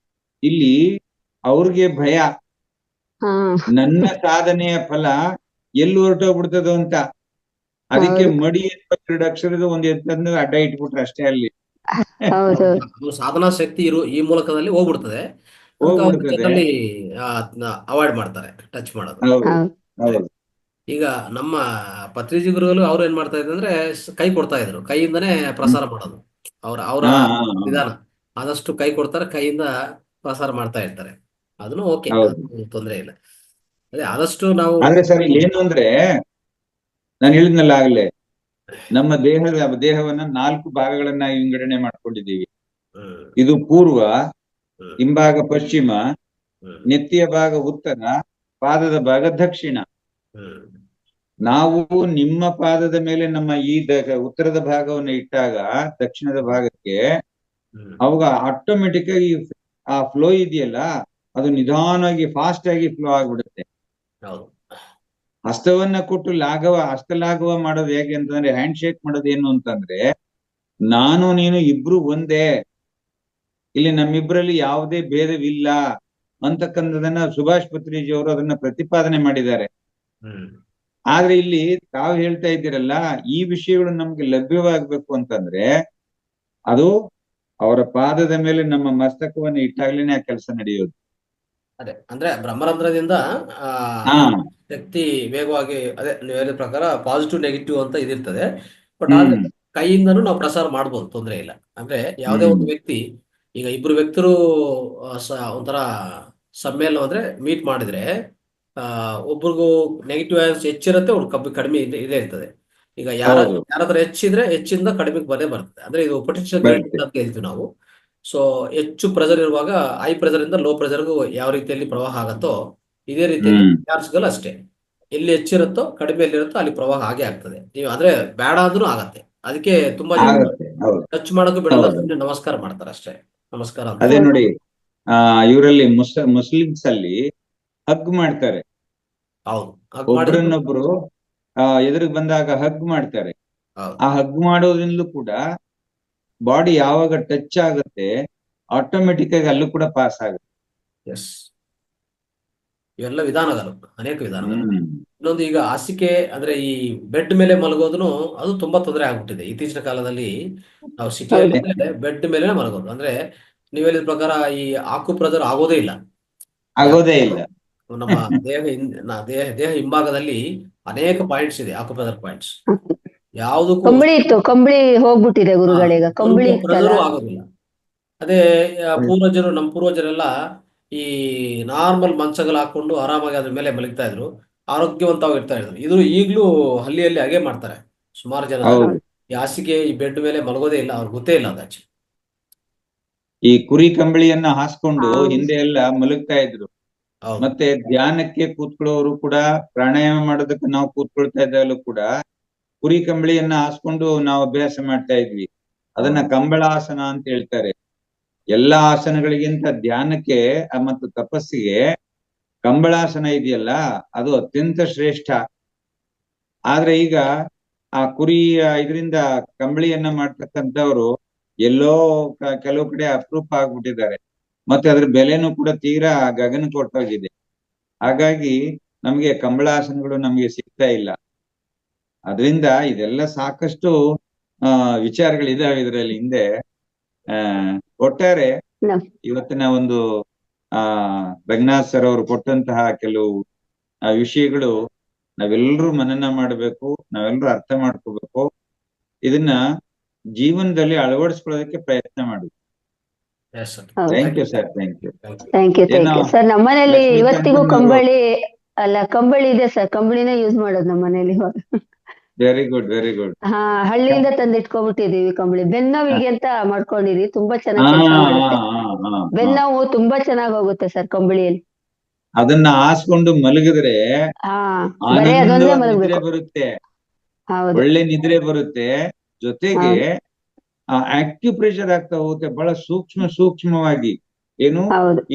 ಇಲ್ಲಿ ಅವ್ರಿಗೆ ಭಯ, ನನ್ನ ಸಾಧನೆಯ ಫಲ ಎಲ್ಲಿ ಹೊರಟೋಗ್ಬಿಡ್ತದೋ ಅಂತ. ಅದಕ್ಕೆ ಮಡಿ ಅಂತ 2 ಅಕ್ಷರದ ಒಂದು ಎತ್ತನ್ನು ಅಡ್ಡ ಇಟ್ಬಿಟ್ರೆ ಅಷ್ಟೇ. ಅಲ್ಲಿ ಸಾಧನಾ ಶಕ್ತಿ ಈ ಮೂಲಕದಲ್ಲಿ ಹೋಗ್ಬಿಡ್ತದೆ, ಅವಾಯ್ಡ್ ಮಾಡ್ತಾರೆ ಟಚ್ ಮಾಡೋದು. ಈಗ ನಮ್ಮ ಪತ್ರಿಜಿ ಗುರುಗಳು ಅವ್ರು ಏನ್ ಮಾಡ್ತಾ ಇದ್ರು ಅಂದ್ರೆ ಕೈ ಕೊಡ್ತಾ ಇದ್ರು, ಕೈಯಿಂದನೇ ಪ್ರಸಾರ ಮಾಡೋದು. ಅವರ ವಿಧಾನ ಆದಷ್ಟು ಕೈ ಕೊಡ್ತಾರೆ, ಕೈಯಿಂದ ಪ್ರಸಾರ ಮಾಡ್ತಾ ಇರ್ತಾರೆ. ಅದನ್ನು ಓಕೆ, ತೊಂದರೆ ಇಲ್ಲ. ಅದೇ ಆದಷ್ಟು ನಾವು ಏನು ಅಂದ್ರೆ ನಾನು ಹೇಳಿದ್ನಲ್ಲ ಆಗ್ಲೇ, ನಮ್ಮ ದೇಹವನ್ನ 4 ಭಾಗಗಳನ್ನಾಗಿ ವಿಂಗಡಣೆ ಮಾಡ್ಕೊಂಡಿದ್ದೀವಿ. ಇದು ಪೂರ್ವ, ಹಿಂಭಾಗ ಪಶ್ಚಿಮ, ನೆತ್ತಿಯ ಭಾಗ ಉತ್ತರ, ಪಾದದ ಭಾಗ ದಕ್ಷಿಣ. ನಾವು ನಿಮ್ಮ ಪಾದದ ಮೇಲೆ ನಮ್ಮ ಈ ಉತ್ತರದ ಭಾಗವನ್ನು ಇಟ್ಟಾಗ ದಕ್ಷಿಣದ ಭಾಗಕ್ಕೆ ಅವಾಗ ಆಟೋಮೆಟಿಕ್ ಆಗಿ ಆ ಫ್ಲೋ ಇದೆಯಲ್ಲ ಅದು ನಿಧಾನವಾಗಿ ಫಾಸ್ಟ್ ಆಗಿ ಫ್ಲೋ ಆಗ್ಬಿಡುತ್ತೆ. ಹಸ್ತವನ್ನ ಕೊಟ್ಟು ಹಸ್ತಲಾಘವ ಮಾಡೋದು ಹೇಗೆ ಅಂತಂದ್ರೆ, ಹ್ಯಾಂಡ್ ಶೇಕ್ ಮಾಡೋದು ಏನು ಅಂತಂದ್ರೆ, ನಾನು ನೀನು ಇಬ್ರು ಒಂದೇ, ಇಲ್ಲಿ ನಮ್ಮಿಬ್ರಲ್ಲಿ ಯಾವುದೇ ಭೇದವಿಲ್ಲ ಅಂತಕ್ಕಂಥದನ್ನ ಸುಭಾಷ್ ಪತ್ರಿಜಿ ಅವರು ಅದನ್ನ ಪ್ರತಿಪಾದನೆ ಮಾಡಿದ್ದಾರೆ. ಆದ್ರೆ ಇಲ್ಲಿ ತಾವು ಹೇಳ್ತಾ ಇದ್ದೀರಲ್ಲ, ಈ ವಿಷಯಗಳು ನಮ್ಗೆ ಲಭ್ಯವಾಗ್ಬೇಕು ಅಂತಂದ್ರೆ ಅದು ಅವರ ಪಾದದ ಮೇಲೆ ನಮ್ಮ ಮಸ್ತಕವನ್ನು ಇಟ್ಟಾಗ್ಲೇನೆ ಆ ಕೆಲಸ ನಡೆಯೋದು. ಅದೇ ಅಂದ್ರೆ ಬ್ರಹ್ಮರಂಧ್ರದಿಂದ ಹಾ ಶಕ್ತಿ ವೇಗವಾಗಿ, ಅದೇ ನೀವು ಹೇಳಿದ ಪ್ರಕಾರ ಪಾಸಿಟಿವ್ ನೆಗೆಟಿವ್ ಅಂತ ಇದಿರ್ತದೆ. ಬಟ್ ಆದ್ರೆ ಕೈಯಿಂದನೂ ನಾವು ಪ್ರಸಾರ ಮಾಡ್ಬೋದು, ತೊಂದರೆ ಇಲ್ಲ. ಅಂದ್ರೆ ಯಾವುದೇ ಒಂದು ವ್ಯಕ್ತಿ, ಈಗ ಇಬ್ರು ವ್ಯಕ್ತಿರು ಒಂಥರ ಸಮ್ಮೇಳನ ಅಂದ್ರೆ ಮೀಟ್ ಮಾಡಿದ್ರೆ ಒಬ್ರಿಗೂ ನೆಗೆಟಿವ್ ಆಯನ್ಸ್ ಹೆಚ್ಚಿರುತ್ತೆ, ಅವ್ರು ಕಡಿಮೆ ಇದೇ ಇರ್ತದೆ. ಈಗ ಯಾರಾದ್ರೂ ಹೆಚ್ಚಿದ್ರೆ ಹೆಚ್ಚಿಂದ ಕಡಿಮೆಗೆ ಬರ್ತದೆ. ಅಂದ್ರೆ ಇದು ಪೊಟೆನ್ಶಿಯಲ್ ಗ್ರೇಡಿಯಂಟ್ ಅಂತ ಹೇಳ್ತೀವಿ ನಾವು. ಸೊ ಹೆಚ್ಚು ಪ್ರೆಷರ್ ಇರುವಾಗ ಹೈ ಪ್ರೆಷರ್ ಇಂದ ಲೋ ಪ್ರೆಷರ್ಗೂ ಯಾವ ರೀತಿಯಲ್ಲಿ ಪ್ರವಾಹ ಆಗತ್ತೋ ಇದೇ ರೀತಿಯಲ್ಲಿ ಚಾರ್ಜ್ಗಳು ಅಷ್ಟೇ. ಎಲ್ಲಿ ಹೆಚ್ಚಿರುತ್ತೋ ಕಡಿಮೆ ಎಲ್ಲಿರುತ್ತೋ ಅಲ್ಲಿ ಪ್ರವಾಹ ಹಾಗೆ ಆಗ್ತದೆ. ನೀವು ಅಂದ್ರೆ ಬೇಡ ಅಂದ್ರೂ ಆಗತ್ತೆ. ಅದಕ್ಕೆ ತುಂಬಾ ಜನ ಟಚ್ ಮಾಡೋಕ್ಕೂ ಬಿಡಲ್ಲ, ಸುಮ್ಮನೆ ನಮಸ್ಕಾರ ಮಾಡ್ತಾರೆ ಅಷ್ಟೇ. ನಮಸ್ಕಾರ ಅಂತ. ಅದೇ ನೋಡಿ, ಇವರಲ್ಲಿ ಮುಸ್ಲಿಮ್ಸ್ ಅಲ್ಲಿ ಹಗ್ ಮಾಡ್ತಾರೆ. ಹೌದು, ಒಬ್ರನ್ನೊಬ್ರು ಎದುರಿಗೆ ಬಂದಾಗ ಹಗ್ ಮಾಡ್ತಾರೆ. ಆ ಹಗ್ ಮಾಡೋದ್ರಿಂದಲೂ ಕೂಡ ಬಾಡಿ ಯಾವಾಗ ಟಚ್ ಆಗುತ್ತೆ ಆಟೋಮೆಟಿಕ್ ಆಗಿ ಅಲ್ಲೂ ಕೂಡ ಪಾಸ್ ಆಗುತ್ತೆ. ಎಸ್, ಇವೆಲ್ಲ ವಿಧಾನಗಳು, ಅನೇಕ ವಿಧಾನಗಳು. ಇನ್ನೊಂದು, ಈಗ ಹಾಸಿಗೆ ಅಂದ್ರೆ ಈ ಬೆಡ್ ಮೇಲೆ ಮಲಗೋದನ್ನು ಅದು ತುಂಬಾ ತೊಂದರೆ ಆಗ್ಬಿಟ್ಟಿದೆ ಇತ್ತೀಚಿನ ಕಾಲದಲ್ಲಿ. ನಾವು ಸಿಟಿಯಲ್ಲಿ ಬೆಡ್ ಮೇಲೆ ಮಲಗೋದು ಅಂದ್ರೆ ನೀವು ಹೇಳಿದ ಪ್ರಕಾರ ಈ ಆಕುಪ್ರೆಷರ್ ಆಗೋದೇ ಇಲ್ಲ. ನಮ್ಮ ದೇಹ ಹಿಂಭಾಗದಲ್ಲಿ ಅನೇಕ ಪಾಯಿಂಟ್ಸ್ ಇದೆ, ಆಕುಪ್ರೆಷರ್ ಪಾಯಿಂಟ್ಸ್. ಯಾವುದಕ್ಕೂ ಕಂಬಳಿ ಹೋಗ್ಬಿಟ್ಟಿದೆ ಗುರುಗಳೀಗ, ಕಂಬಳಿ ಆಗೋದಿಲ್ಲ. ಅದೇ ನಮ್ಮ ಪೂರ್ವಜರೆಲ್ಲ ಈ ನಾರ್ಮಲ್ ಮಂಚಗಳು ಹಾಕೊಂಡು ಆರಾಮಾಗಿ ಅದ್ರ ಮೇಲೆ ಮಲಗ್ತಾ ಇದ್ರು, ಆರೋಗ್ಯವಂತವಾಗಿ ಇರ್ತಾ ಇದ್ರು. ಇದು ಈಗ್ಲೂ ಹಳ್ಳಿಯಲ್ಲಿ ಹಾಗೆ ಮಾಡ್ತಾರೆ ಸುಮಾರು ಜನ. ಈ ಹಾಸಿಗೆ ಈ ಬೆಡ್ ಮೇಲೆ ಮಲಗೋದೇ ಇಲ್ಲ, ಅವ್ರಿಗೆ ಗೊತ್ತೇ ಇಲ್ಲ ಅದಾಚೆ. ಈ ಕುರಿ ಕಂಬಳಿಯನ್ನ ಹಾಸ್ಕೊಂಡು ಹಿಂದೆ ಎಲ್ಲ ಮಲಗ್ತಾ ಇದ್ರು. ಮತ್ತೆ ಧ್ಯಾನಕ್ಕೆ ಕೂತ್ಕೊಳ್ಳೋರು ಕೂಡ, ಪ್ರಾಣಾಯಾಮ ಮಾಡೋದಕ್ಕೆ ನಾವು ಕೂತ್ಕೊಳ್ತಾ ಇದ್ದಾಗಲೂ ಕೂಡ ಕುರಿ ಕಂಬಳಿಯನ್ನ ಹಾಸ್ಕೊಂಡು ನಾವು ಅಭ್ಯಾಸ ಮಾಡ್ತಾ ಇದ್ವಿ. ಅದನ್ನ ಕಂಬಳಾಸನ ಅಂತ ಹೇಳ್ತಾರೆ. ಎಲ್ಲಾ ಆಸನಗಳಿಗಿಂತ ಧ್ಯಾನಕ್ಕೆ ಮತ್ತು ತಪಸ್ಸಿಗೆ ಕಂಬಳಾಸನ ಇದೆಯಲ್ಲ ಅದು ಅತ್ಯಂತ ಶ್ರೇಷ್ಠ. ಆದ್ರೆ ಈಗ ಆ ಕುರಿ ಇದರಿಂದ ಕಂಬಳಿಯನ್ನ ಮಾಡ್ತಕ್ಕಂಥವ್ರು ಎಲ್ಲೋ ಕೆಲವು ಕಡೆ ಅಪರೂಪ ಆಗ್ಬಿಟ್ಟಿದ್ದಾರೆ. ಮತ್ತೆ ಅದ್ರ ಬೆಲೆನೂ ಕೂಡ ತೀರಾ ಗಗನ ಕೊಟ್ಟೋಗಿದೆ. ಹಾಗಾಗಿ ನಮ್ಗೆ ಕಂಬಳಾಸನಗಳು ನಮ್ಗೆ ಸಿಗ್ತಾ ಇಲ್ಲ. ಅದರಿಂದ ಇದೆಲ್ಲ ಸಾಕಷ್ಟು ವಿಚಾರಗಳಿದಾವೆ ಇದರಲ್ಲಿ ಹಿಂದೆ. ಒಟ್ಟಾರೆ ಇವತ್ತಿನ ಒಂದು ರಂಗನಾಥ್ ಸರ್ ಅವರು ಕೊಟ್ಟಂತಹ ಕೆಲವು ವಿಷಯಗಳು ನಾವೆಲ್ಲರೂ ಮನನ ಮಾಡಬೇಕು, ನಾವೆಲ್ಲರೂ ಅರ್ಥ ಮಾಡ್ಕೋಬೇಕು. ಇದನ್ನ ಜೀವನದಲ್ಲಿ ಅಳವಡಿಸ್ಕೊಳ್ಳೋದಕ್ಕೆ ಪ್ರಯತ್ನ ಮಾಡಬೇಕು. Thank you sir, thank you sir. ನಮ್ಮನೇಲಿ ಇವತ್ತಿಗೂ ಕಂಬಳಿ ಇದೆ ಸರ್, ಕಂಬಳಿನೇ ಯೂಸ್ ಮಾಡೋದು ನಮ್ಮನೇಲಿ. Very good, very good. ಹಾ, ಹಳ್ಳಿಯಿಂದ ತಂದು ಇಟ್ಕೊಂಡ್ಬಿಟ್ಟಿದೀವಿ ಕಂಬಳಿ. ಬೆನ್ನೋವಿಗೆ ಅಂತ ಮಾಡ್ಕೊಂಡಿದೀವಿ, ತುಂಬಾ ಚೆನ್ನಾಗಿ ಕೆಲಸ ಮಾಡುತ್ತೆ. ಬೆನ್ನೋವು ತುಂಬಾ ಚೆನ್ನಾಗಿ ಹೋಗುತ್ತೆ ಸರ್ ಕಂಬಳಿಯಲ್ಲಿ. ಅದನ್ನ ಹಾಸ್ಕೊಂಡು ಮಲಗಿದ್ರೆ ನಿದ್ರೆ ಬರುತ್ತೆ, ಒಳ್ಳೆ ನಿದ್ರೆ ಬರುತ್ತೆ. ಜೊತೆಗೆ ಆಕ್ಯುಪ್ರೆಷರ್ ಆಗ್ತಾ ಹೋಗುತ್ತೆ ಬಹಳ ಸೂಕ್ಷ್ಮವಾಗಿ. ಏನು,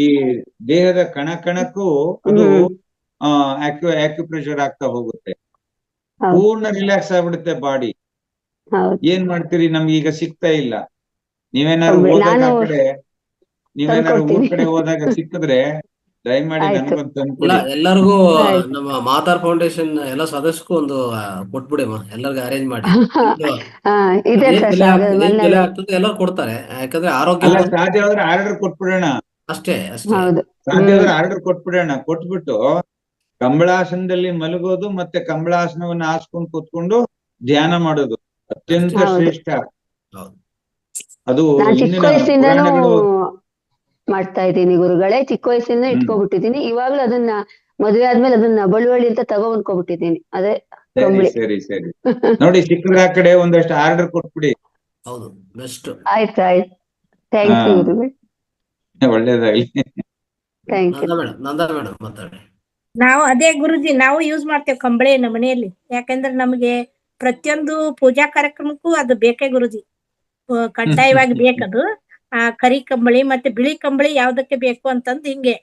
ಈ ದೇಹದ ಕಣಕ್ಕೂ ಅದು ಆಕ್ಯುಪ್ರೆಷರ್ ಆಗ್ತಾ ಹೋಗುತ್ತೆ. ಪೂರ್ಣ ರಿಲ್ಯಾಕ್ಸ್ ಆಗ್ಬಿಡುತ್ತೆ ಬಾಡಿ. ಏನ್ ಮಾಡ್ತೀರಿ, ನಮ್ಗೆ ಈಗ ಸಿಗ್ತಾ ಇಲ್ಲ. ನೀವೇನಾದ್ರು ಊರ್ ಕಡೆ ಹೋದಾಗ ಸಿಕ್ಕಿದ್ರೆ ದಯಮಾಡಿ ನನಗೊಂದು ತಂದ್ಕೊಡಿ. ಎಲ್ಲರಿಗೂ ನಮ್ಮ ಮಾತಾರ್ ಫೌಂಡೇಶನ್ ಎಲ್ಲ ಸದಸ್ಯಕ್ಕೂ ಒಂದು ಕೊಟ್ಬಿಡಿ, ಎಲ್ಲರಿಗೂ ಅರೇಂಜ್ ಮಾಡಿ. ಬೆಲೆ ಆಗ್ತದೆ ಎಲ್ಲರೂ ಕೊಡ್ತಾರೆ, ಯಾಕಂದ್ರೆ ಆರೋಗ್ಯ. ಸಾಧ್ಯ ಆದ್ರೆ ಆರ್ಡರ್ ಕೊಟ್ಬಿಡೋಣ ಅಷ್ಟೇ. ಸಾಧ್ಯ ಆದ್ರೆ ಆರ್ಡರ್ ಕೊಟ್ಬಿಡೋಣ. ಕೊಟ್ಬಿಟ್ಟು ಕಂಬಳಾಸನದಲ್ಲಿ ಮಲಗೋದು ಮತ್ತೆ ಕಂಬಳಾಸನವನ್ನ ಹಾಸ್ಕೊಂಡು ಕೂತ್ಕೊಂಡು ಧ್ಯಾನ ಮಾಡೋದು ಅತ್ಯಂತ ಶ್ರೇಷ್ಠ. ಅದು ಚಿಕ್ಕ ವಯಸ್ಸಿಂದನೂ ಮಾಡ್ತಾ ಇದ್ದೀನಿ ಗುರುಗಳೇ, ಚಿಕ್ಕ ವಯಸ್ಸಿಂದ ಇಟ್ಕೊಬಿಟ್ಟಿದ್ದೀನಿ. ಇವಾಗ್ಲೂ ಅದನ್ನ ಮದುವೆ ಆದ್ಮೇಲೆ ಅದನ್ನ ಬಳುವಳಿ ಅಂತ ತಗೊಂಡ್ಬಿಟ್ಟಿದ್ದೀನಿ. ಅದೇ ಸರಿ ನೋಡಿ, ಸಿಕ್ಕದ್ರ ಆ ಕಡೆ ಒಂದಷ್ಟು ಆರ್ಡರ್ ಕೊಟ್ಬಿಡಿ. ಹೌದು, ಬೆಸ್ಟ್. ಆಯ್ತು. ಥ್ಯಾಂಕ್ ಯು ಗುರುಗಳೇ, ಒಳ್ಳೇದಾಗ್ಲಿ. Thank you. ನಂದಾ ಮೇಡಮ್ ಮಾತಾಡಿ. ನಾವು ಅದೇ ಗುರುಜಿ ನಾವು ಯೂಸ್ ಮಾಡ್ತೇವೆ ಕಂಬಳಿ ನಮ್ಮ ಮನೆಯಲ್ಲಿ. ಯಾಕಂದ್ರೆ ನಮಗೆ ಪ್ರತಿಯೊಂದು ಪೂಜಾ ಕಾರ್ಯಕ್ರಮಕ್ಕೂ ಅದು ಬೇಕೇ ಗುರುಜಿ. ಕಡ್ಡಾಯವಾಗಿ ಬೇಕದು. ಕರಿ ಕಂಬಳಿ ಮತ್ತೆ ಬಿಳಿ ಕಂಬಳಿ ಯಾವ್ದಕ್ಕೆ ಬೇಕು ಅಂತಂದು ಹಿಂಗೆ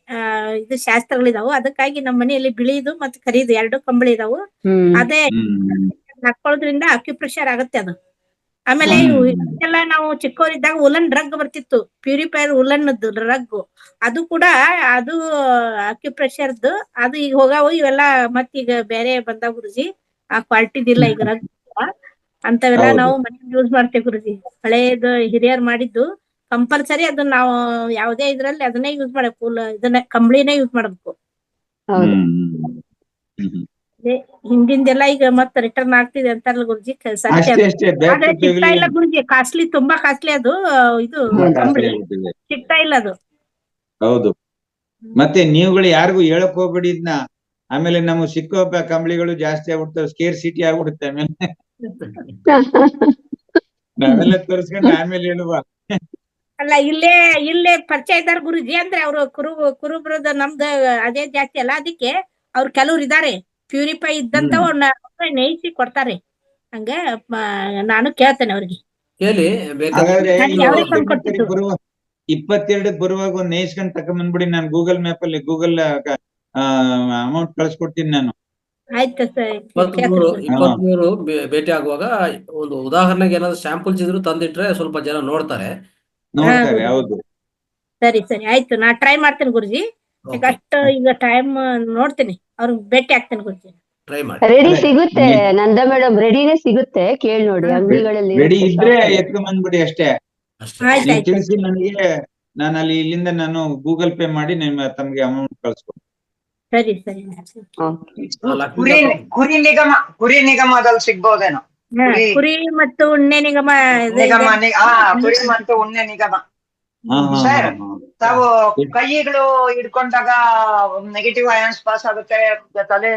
ಇದು ಶಾಸ್ತ್ರಗಳಿದಾವು. ಅದಕ್ಕಾಗಿ ನಮ್ಮ ಮನೆಯಲ್ಲಿ ಬಿಳಿದು ಮತ್ತೆ ಕರಿದು 2 ಕಂಬಳಿ ಇದಾವು. ಅದೇ ಹಾಕೊಳ್ಳೋದ್ರಿಂದ ಅಕ್ಯುಪ್ರೆಷರ್ ಆಗತ್ತೆ ಅದು. ಆಮೇಲೆ ಎಲ್ಲ ನಾವು ಚಿಕ್ಕವರಿದ್ದಾಗ ಉಲನ್ ಡ್ರಗ್ ಬರ್ತಿತ್ತು, ಪ್ಯೂರಿಫೈರ್ ಉಲನ್ ಡ್ರಗ್. ಅದು ಕೂಡ ಅದು ಅಕ್ಯುಪ್ರೆಷರ್ದು. ಅದು ಈಗ ಹೋಗಾವು ಇವೆಲ್ಲ ಮತ್ತೀಗ ಬೇರೆ ಬಂದಾವ ಗುರುಜಿ. ಆ ಕ್ವಾಲಿಟಿದಿಲ್ಲ ಈಗ ರಗ್ ಅಂತವೆಲ್ಲ ನಾವು ಮನೇಲಿ ಯೂಸ್ ಮಾಡ್ತೇವೆ ಗುರುಜಿ. ಹಳೇದು ಹಿರಿಯರ್ ಮಾಡಿದ್ದು ಕಂಪಲ್ಸರಿ ಅದನ್ನ ನಾವು ಯಾವುದೇ ಇದ್ರಲ್ಲಿ ಅದನ್ನೇ ಯೂಸ್ ಮಾಡಬೇಕು. ಇದನ್ನ ಕಂಬಳಿನೇ ಯೂಸ್ ಮಾಡ್ಬೇಕು. ಹೌದು. ಹಿಂದಿಂದೆಲ್ಲ ಈಗ ಮತ್ತೆ ರಿಟರ್ನ್ ಆಗ್ತಿದೆ ಅಂತಾರಲ್ಲ ಗುರುಜಿ, ಸತ್ಯ. ಆದ್ರೆ ಸಿಗ್ತಾ ಇಲ್ಲ ಗುರುಜಿ, ಕಾಸ್ಟ್ಲಿ, ತುಂಬಾ ಕಾಸ್ಟ್ಲಿ ಅದು. ಇದು ಕಂಬಳಿ ಸಿಗ್ತಾ ಇಲ್ಲ ಅದು. ಹೌದು. ಮತ್ತೆ ನೀವುಗಳು ಯಾರಿಗೂ ಹೇಳಕ್ ಹೋಗ್ಬೇಡಿ ಇದನ್ನ. ಆಮೇಲೆ ನಮಗೆ ಸಿಕ್ಕೋ ಕಂಬಳಿಗಳು ಜಾಸ್ತಿ ಆಗ್ಬಿಡ್ತವೆ, ಸ್ಕೇರ್ ಸಿಟಿ ಆಗ್ಬಿಡುತ್ತೆ. ಆಮೇಲೆ ನಾವೆಲ್ಲ ತೋರಿಸ್ಕೊಂಡು ಆಮೇಲೆ ಹೇಳುವ. ಅಲ್ಲ, ಇಲ್ಲೇ ಪರಿಚಯ ಇದ್ದಾರೆ ಗುರುಜಿ. ಅಂದ್ರೆ ಅವರು ಕುರುಬ್ರದ ನಮ್ದು ಅದೇ ಜಾತಿ ಅಲ್ಲ, ಅದಕ್ಕೆ ಅವ್ರು ಕೆಲವ್ರು ಇದಾರೆ ಪ್ಯೂರಿಫೈ ಇದ್ದಂತ ನೇಯಿಸಿ ಕೊಡ್ತಾರೆ. ಹಂಗ ನಾನು ಕೇಳ್ತೇನೆ ಅವ್ರಿಗೆ. ಕೇಳಿ ಹಾಗಾದ್ರೆ ಕೊಟ್ಟಿದ್ದು 22 ಬರುವಾಗ ಒಂದ್ ನೇಯಿಸ್ಕೊಂಡ್ ತಕೊಂಡ್ಬಂದ್ಬಿಡಿ. ನಾನು ಗೂಗಲ್ ಮ್ಯಾಪ್ ಅಲ್ಲಿ ಅಮೌಂಟ್ ಕಳ್ಸ್ಕೊಡ್ತೀನಿ ನಾನು. ಆಯ್ತು ಸರ್. 23 ಭೇಟಿ ಆಗುವಾಗ ಒಂದು ಉದಾಹರಣೆಗೆ ಏನಾದ್ರು ಸ್ಯಾಂಪಲ್ಸ್ ಇದ್ರು ತಂದಿಟ್ರೆ ಸ್ವಲ್ಪ ಜನ ನೋಡ್ತಾರೆ. ಹೌದು. ಸರಿ ಆಯ್ತು, ನಾ ಟ್ರೈ ಮಾಡ್ತೇನೆ ಗುರುಜಿ. ಈಗ ಟೈಮ್ ನೋಡ್ತೀನಿ, ಅವ್ರಿಗೆ ಭೇಟಿ ಆಗ್ತೇನೆ ಗುರುಜಿ. ಟ್ರೈ ಮಾಡಿ. ರೆಡಿ ಸಿಗುತ್ತೆ ನಂದ ಮೇಡಮ್, ರೆಡಿನೇ ಸಿಗುತ್ತೆ. ಕೇಳಿ ನೋಡಿ ಅಂಗಡಿಗಳಲ್ಲಿ. ರೆಡಿ ಇದ್ರೆ ಎತ್ಕೊಂಡ್ ಬಂದ್ಬಿಡಿ ಅಷ್ಟೇ. ತಿಳಿಸಿ ನನಗೆ, ನಾನು ಅಲ್ಲಿ ಇಲ್ಲಿಂದ ನಾನು ಗೂಗಲ್ ಪೇ ಮಾಡಿ ತಮ್ಗೆ ಅಮೌಂಟ್ ಕಳ್ಸ್ಕೊಡ್ತೀನಿ. ಸರಿ. ಕುರಿ ನಿಗಮದಲ್ಲಿ ಸಿಗ್ಬೋದೇನೋ? ಕುರಿ ಮತ್ತು ಉಣ್ಣೆ ನಿಗಮ. ಕುರಿ ಮತ್ತು ಉಣ್ಣೆ ನಿಗಮ. ಸರ್, ತಾವು ಕೈಗಳು ಹಿಡ್ಕೊಂಡಾಗ ನೆಗೆಟಿವ್ ಅಯಾನ್ಸ್ ಪಾಸ್ ಆಗುತ್ತೆ, ತಲೆ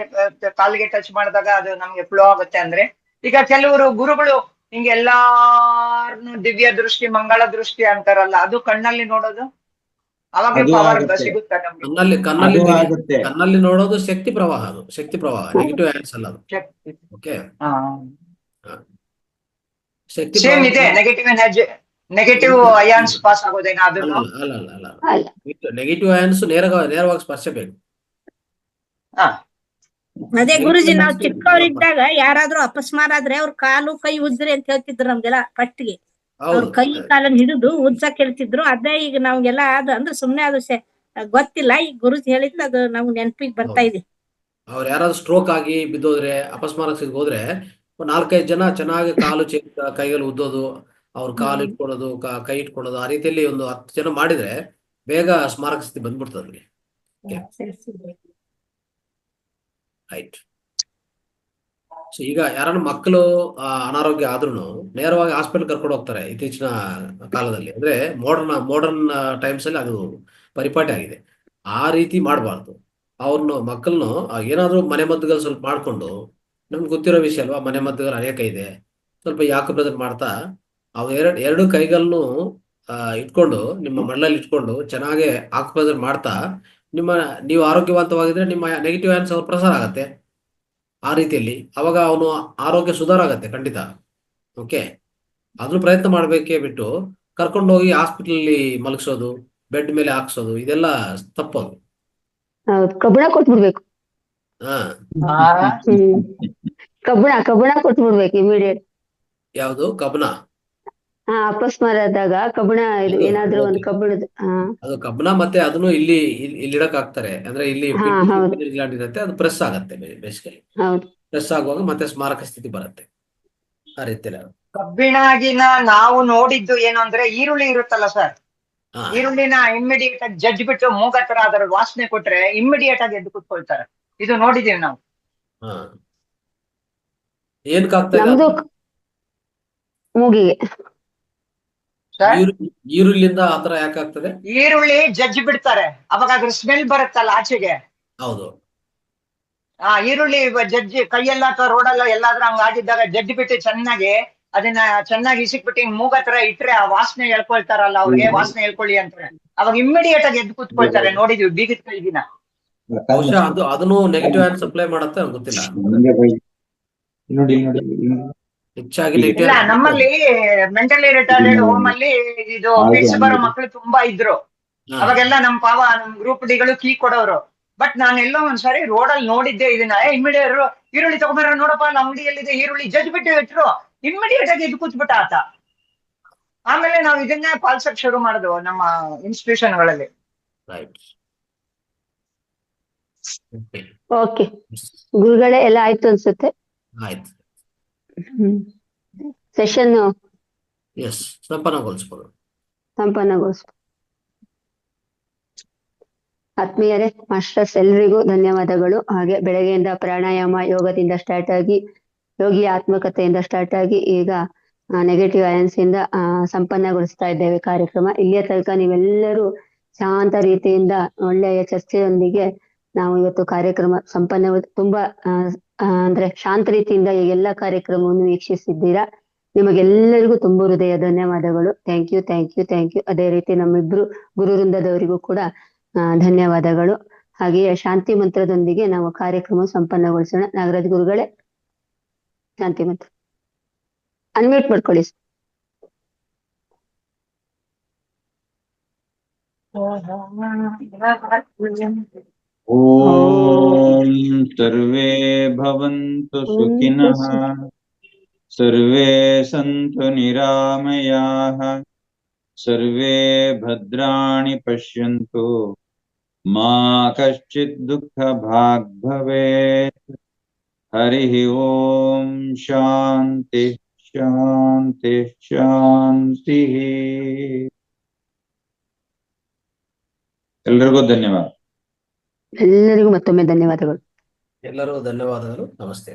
ಕಾಲಿಗೆ ಟಚ್ ಮಾಡಿದಾಗ ಅದು ನಮ್ಗೆ ಫ್ಲೋ ಆಗುತ್ತೆ ಅಂದ್ರೆ, ಈಗ ಕೆಲವರು ಗುರುಗಳು ಹಿಂಗೆ ಎಲ್ಲಾರ್ನು ದಿವ್ಯ ದೃಷ್ಟಿ, ಮಂಗಳ ದೃಷ್ಟಿ ಅಂತಾರಲ್ಲ, ಅದು ಕಣ್ಣಲ್ಲಿ ನೋಡೋದು ಅವಾಗ ಪವರ್ ಸಿಗುತ್ತೆ ನಮ್ಗೆ. ಕಣ್ಣಲ್ಲಿ ನೋಡೋದು ಶಕ್ತಿ ಪ್ರವಾಹ. ಅದು ಶಕ್ತಿ ಪ್ರವಾಹ, ನೆಗೆಟಿವ್ ಅಯಾನ್ಸ್ ಅಲ್ಲ ಅದು. ಓಕೆ, ಶಕ್ತಿ ಸೇಮ್ ಇದೆ. ನೆಗೆಟಿವ್ ಅಯಾನ್ಸ್ ಪಾಸ್ ಆಗೋದೇನಾ? ಅದನ್ನು ಅಲ್ಲ. ನೆಗೆಟಿವ್ ಅಯಾನ್ಸ್ ನೇರವಾಗಿ ಸ್ಪರ್ಶ ಬೇಕು. ಅದೇ ಗುರುಜಿ, ನಾವು ಚಿಕ್ಕವರಿದ್ದಾಗ ಯಾರಾದ್ರೂ ಅಪಸ್ಮಾರ ಆದ್ರೆ ಅವ್ರ ಕಾಲು ಕೈ ಉಜ್ರಿ ಅಂತ ಹೇಳ್ತಿದ್ರು ನಮ್ಗೆಲ್ಲ. ಫಸ್ಟ್ಗೆ ಅವ್ರ ಕೈ ಕಾಲನ್ನ ಹಿಡಿದು ಉಜ್ಜಕ್ ಹೇಳ್ತಿದ್ರು. ಅದೇ ಈಗ ನಮ್ಗೆಲ್ಲ ಅದು ಅಂದ್ರೆ ಸುಮ್ನೆ ಅದು ಗೊತ್ತಿಲ್ಲ. ಈಗ ಗುರುಜಿ ಹೇಳಿದ್ರೆ ಅದು ನಮ್ಗೆ ನೆನಪಿಗೆ ಬರ್ತಾ ಇದೆ. ಅವ್ರು ಯಾರಾದ್ರೂ ಸ್ಟ್ರೋಕ್ ಆಗಿ ಬಿದ್ದೋದ್ರೆ, ಅಪಸ್ಮಾರಕ್ಕೆ ಹೋದ್ರೆ 4-5 ಜನ ಚೆನ್ನಾಗಿ ಕಾಲು ಕೈಗಳು ಉದ್ದೋದು, ಅವ್ರ ಕಾಲು ಇಟ್ಕೊಳ್ಳೋದು, ಕೈ ಇಟ್ಕೊಳ್ಳೋದು, ಆ ರೀತಿಯಲ್ಲಿ ಒಂದು 10 ಜನ ಮಾಡಿದ್ರೆ ಬೇಗ ಸ್ಮಾರಕ ಸ್ಥಿತಿ ಬಂದ್ಬಿಡ್ತದೆ ಅವ್ರಿಗೆ. ರೈಟ್. ಸೊ ಈಗ ಯಾರನ್ನ ಮಕ್ಕಳು ಅನಾರೋಗ್ಯ ಆದ್ರೂ ನೇರವಾಗಿ ಹಾಸ್ಪಿಟಲ್ ಕರ್ಕೊಂಡು ಹೋಗ್ತಾರೆ ಇತ್ತೀಚಿನ ಕಾಲದಲ್ಲಿ. ಅಂದ್ರೆ ಮಾಡರ್ನ್ ಟೈಮ್ಸ್ ಅಲ್ಲಿ ಅದು ಪರಿಪಾಟಿ ಆಗಿದೆ. ಆ ರೀತಿ ಮಾಡಬಾರ್ದು. ಅವ್ರನ್ನ ಮಕ್ಕಳನ್ನು ಏನಾದ್ರು ಮನೆಮದ್ದುಗಳು ಸ್ವಲ್ಪ ಮಾಡ್ಕೊಂಡು, ನಮ್ಗೆ ಗೊತ್ತಿರೋ ವಿಷಯ ಅಲ್ವಾ, ಮನೆಮದ್ದುಗಳು ಅನೇಕ ಇದೆ. ಸ್ವಲ್ಪ ಯಾಕೆ ಮಾಡ್ತಾ ಅವು ಎರಡು ಕೈಗಳನ್ನು ಇಟ್ಕೊಂಡು ನಿಮ್ಮ ಮಣ್ಣಲ್ಲಿ ಇಟ್ಕೊಂಡು ಚೆನ್ನಾಗಿ ಆಕ್ಯುಪ್ರೆಷರ್ ಮಾಡ್ತಾ ನೀವು ಆರೋಗ್ಯವಂತವಾಗಿದ್ರೆ ನಿಮ್ಮ ನೆಗೆಟಿವ್ ಅಯಾನ್ಸ್ ಪ್ರಸಾರ ಆಗತ್ತೆ. ಆ ರೀತಿಯಲ್ಲಿ ಅವಾಗ ಅವನು ಆರೋಗ್ಯ ಸುಧಾರ ಆಗತ್ತೆ ಖಂಡಿತ. ಓಕೆ, ಅದನ್ನು ಪ್ರಯತ್ನ ಮಾಡ್ಬೇಕೇ ಬಿಟ್ಟು ಕರ್ಕೊಂಡೋಗಿ ಹಾಸ್ಪಿಟಲ್ ಮಲಗಿಸೋದು, ಬೆಡ್ ಮೇಲೆ ಹಾಕ್ಸೋದು, ಇದೆಲ್ಲ ತಪ್ಪದು. ಕಬ್ಬಣ ಕೊಟ್ಬಿಡ್ಬೇಕು. ಕಬ್ಬಣ ಕೊಟ್ಬಿಡ್ಬೇಕು ಇಮಿಡಿಯೇಟ್. ಯಾವುದು ಕಬ್ಬಣ? ಅಪಸ್ಮಾರ ಆದಾಗ ಕಬ್ಬಣ ಏನಾದ್ರೂ ಒಂದು ಕಬ್ಬಣದ. ಅದು ಕಬ್ಬಣ ಮತ್ತೆ ಅದನ್ನು ಇಲ್ಲಿ ಇಡಕ್ ಹಾಕ್ತಾರೆ. ಅಂದ್ರೆ ಇಲ್ಲಿ ಗ್ಲ್ಯಾಂಡ್ ಇರುತ್ತೆ, ಅದು ಪ್ರೆಸ್ ಆಗತ್ತೆ. ಬೇಸಿಕಲಿ ಪ್ರೆಸ್ ಆಗುವಾಗ ಮತ್ತೆ ಸ್ಮಾರಕ ಸ್ಥಿತಿ ಬರುತ್ತೆ. ಆ ರೀತಿಯಲ್ಲಿ ಕಬ್ಬಿಣಾಗಿನ ನಾವು ನೋಡಿದ್ದು ಏನು ಅಂದ್ರೆ, ಈರುಳ್ಳಿ ಇರುತ್ತಲ್ಲ ಸರ್, ಈರುಳ್ಳಿನ ಇಮ್ಮಿಡಿಯೇಟ್ ಆಗಿ ಜಜ್ಜಿ ಬಿಟ್ಟು ಮೂಗತ್ರ ಅದರ ವಾಸನೆ ಕೊಟ್ರೆ ಇಮ್ಮಿಡಿಯೇಟ್ ಆಗಿ ಎದ್ದು ಕೂತ್ಕೊಳ್ತಾರೆ. ಇದು ನೋಡಿದೀವಿ ನಾವು. ಮೂಗಿಗೆ ಈರುಳ್ಳಿಯಿಂದ ಆತರ ಯಾಕಾಗ್ತದೆ? ಈರುಳ್ಳಿ ಜಜ್ಜಿ ಬಿಡ್ತಾರೆ, ಅವಾಗ ಅದ್ರ ಸ್ಮೆಲ್ ಬರುತ್ತಲ್ಲ ಆಚೆಗೆ. ಹೌದು. ಈರುಳ್ಳಿ ಜಜ್ಜಿ ಕೈಯೆಲ್ಲ ಅಥವಾ ರೋಡಲ್ಲ ಎಲ್ಲಾದ್ರೂ ಹಂಗಾಗಿದ್ದಾಗ ಜಜ್ಜಿ ಬಿಟ್ಟು ಚೆನ್ನಾಗಿ ಇಸಿಕ್ಬಿಟ್ಟು ಮೂಗತ್ರ ಇಟ್ರೆ ಆ ವಾಸನೆ ಹೇಳ್ಕೊಳ್ತಾರಲ್ಲ, ಅವ್ರಿಗೆ ವಾಸನೆ ಹೇಳ್ಕೊಳ್ಳಿ ಅಂತಾರೆ. ಅವಾಗ ಇಮ್ಮಿಡಿಯೇಟ್ ಆಗಿ ಎದ್ದು ಕೂತ್ಕೊಳ್ತಾರೆ. ನೋಡಿದ್ವಿ ಬೀಗದ ಕೈಗಿನ. ಬಹುಶಃ ಅದನ್ನು ನೆಗೆಟಿವ್ ಆಗಿ ಸಪ್ಲೈ ಮಾಡುತ್ತೆ ಅಂತ ಗೊತ್ತಿಲ್ಲ. ನೋಡಿ ಇಲ್ಲಿ ಹೆಚ್ಚಾಗಿ ಹೀಗೆ. ನೆಗೆಟಿವ್ ಇಲ್ಲ ನಮ್ಮಲ್ಲಿ ಮೆಂಟಲಿ ರಿಟಾರ್ಡೆಡ್ ಹೋಮ್ ಅಲ್ಲಿ ಇದು ಫಿಟ್ಸ್ ಬರೋ ಮಕ್ಕಳು ತುಂಬಾ ಇದ್ರು. ಅವಾಗೆಲ್ಲ ನಮ್ ನಮ್ ಗ್ರೂಪ್ ಡಿಗಳು ಕೀ ಕೊಡೋರು. ಬಟ್ ನಾನೆಲ್ಲೋ ಒಂದ್ಸರಿ ರೋಡಲ್ಲಿ ನೋಡಿದ್ದೆ ಇದನ್ನ. ಇಮಿಡಿಯೇಟ್ ಈರುಳ್ಳಿ ತಗೊಂಬಾರ ನೋಡಪ್ಪ, ನಮ್ಮ ಅಂಗಡಿಯಲ್ಲಿದೆ ಈರುಳ್ಳಿ, ಜಡ್ಜ್ ಬಿಟ್ಟು ಇಟ್ರು. ಇಮಿಡಿಯೇಟ್ ಆಗಿ ಇದು ಕೂತ್ಬಿಟ್ಟ ಆತ. ಆಮೇಲೆ ನಾವು ಇದನ್ನೇ ಪಾಲ್ಸಕ್ ಶುರು ಮಾಡಿದ್ವು ನಮ್ಮ ಇನ್ಸ್ಟಿಟ್ಯೂಷನ್ಗಳಲ್ಲಿ. ರೈಟ್. ಓಕೆ ಗುರುಗಳೇ ಎಲ್ಲ ಆಯ್ತು ಅನ್ಸುತ್ತೆ. ಆಯ್ತು. ಸೆಷನ್ ಎಸ್, ಸಂಪನ್ನಗೊಳಿಸ್ಬೋದು. ಸಂಪನ್ನಗೊಳಿಸ್ಬೋದು. ಆತ್ಮೀಯರೇ, ಮಾಸ್ಟರ್ಸ್ ಎಲ್ರಿಗೂ ಧನ್ಯವಾದಗಳು. ಹಾಗೆ ಬೆಳಗ್ಗೆಯಿಂದ ಪ್ರಾಣಾಯಾಮ ಯೋಗದಿಂದ ಸ್ಟಾರ್ಟ್ ಆಗಿ, ಯೋಗಿ ಆತ್ಮಕಥೆಯಿಂದ ಸ್ಟಾರ್ಟ್ ಆಗಿ, ಈಗ ನೆಗೆಟಿವ್ ಅಯನ್ಸ್ ಇಂದ ಸಂಪನ್ನಗೊಳಿಸ್ತಾ ಇದ್ದೇವೆ ಕಾರ್ಯಕ್ರಮ. ಇಲ್ಲಿಯ ತನಕ ನೀವೆಲ್ಲರೂ ಶಾಂತ ರೀತಿಯಿಂದ ಒಳ್ಳೆಯ ಚರ್ಚೆಯೊಂದಿಗೆ ನಾವು ಇವತ್ತು ಕಾರ್ಯಕ್ರಮ ತುಂಬಾ ಅಂದ್ರೆ ಶಾಂತ ರೀತಿಯಿಂದ ಈ ಎಲ್ಲ ಕಾರ್ಯಕ್ರಮವನ್ನು ವೀಕ್ಷಿಸಿದ್ದೀರಾ. ನಿಮಗೆಲ್ಲರಿಗೂ ತುಂಬ ಹೃದಯ ಧನ್ಯವಾದಗಳು. Thank you, thank you, thank you. ಅದೇ ರೀತಿ ನಮ್ಮಿಬ್ರು ಗುರು ವೃಂದದವರಿಗೂ ಕೂಡ ಧನ್ಯವಾದಗಳು. ಹಾಗೆಯೇ ಶಾಂತಿ ಮಂತ್ರದೊಂದಿಗೆ ನಾವು ಕಾರ್ಯಕ್ರಮ ಸಂಪನ್ನಗೊಳಿಸೋಣ. ನಾಗರಾಜ್ ಗುರುಗಳೇ, ಶಾಂತಿ ಮಂತ್ರ ಅನ್ಮ್ಯೂಟ್ ಮಾಡ್ಕೊಳ್ಳಿ. ಓಂ ಸರ್ವೇ ಭವಂತು ಸುಖಿನಃ, ಸರ್ವೇ ಸಂತು ನಿರಾಮಯಾಃ, ಸರ್ವೇ ಭದ್ರಾಣಿ ಪಶ್ಯಂತು, ಮಾ ಕಶ್ಚಿತ್ ದುಃಖ ಭಾಗ್ ಭವೇತ್. ಹರಿ ಓಂ ಶಾಂತಿ ಶಾಂತಿ ಶಾಂತಿ. ಎಲ್ರಿಗೂ ಧನ್ಯವಾದ. ಎಲ್ಲರಿಗೂ ಮತ್ತೊಮ್ಮೆ ಧನ್ಯವಾದಗಳು. ಎಲ್ಲರಿಗೂ ಧನ್ಯವಾದಗಳು. ನಮಸ್ತೆ.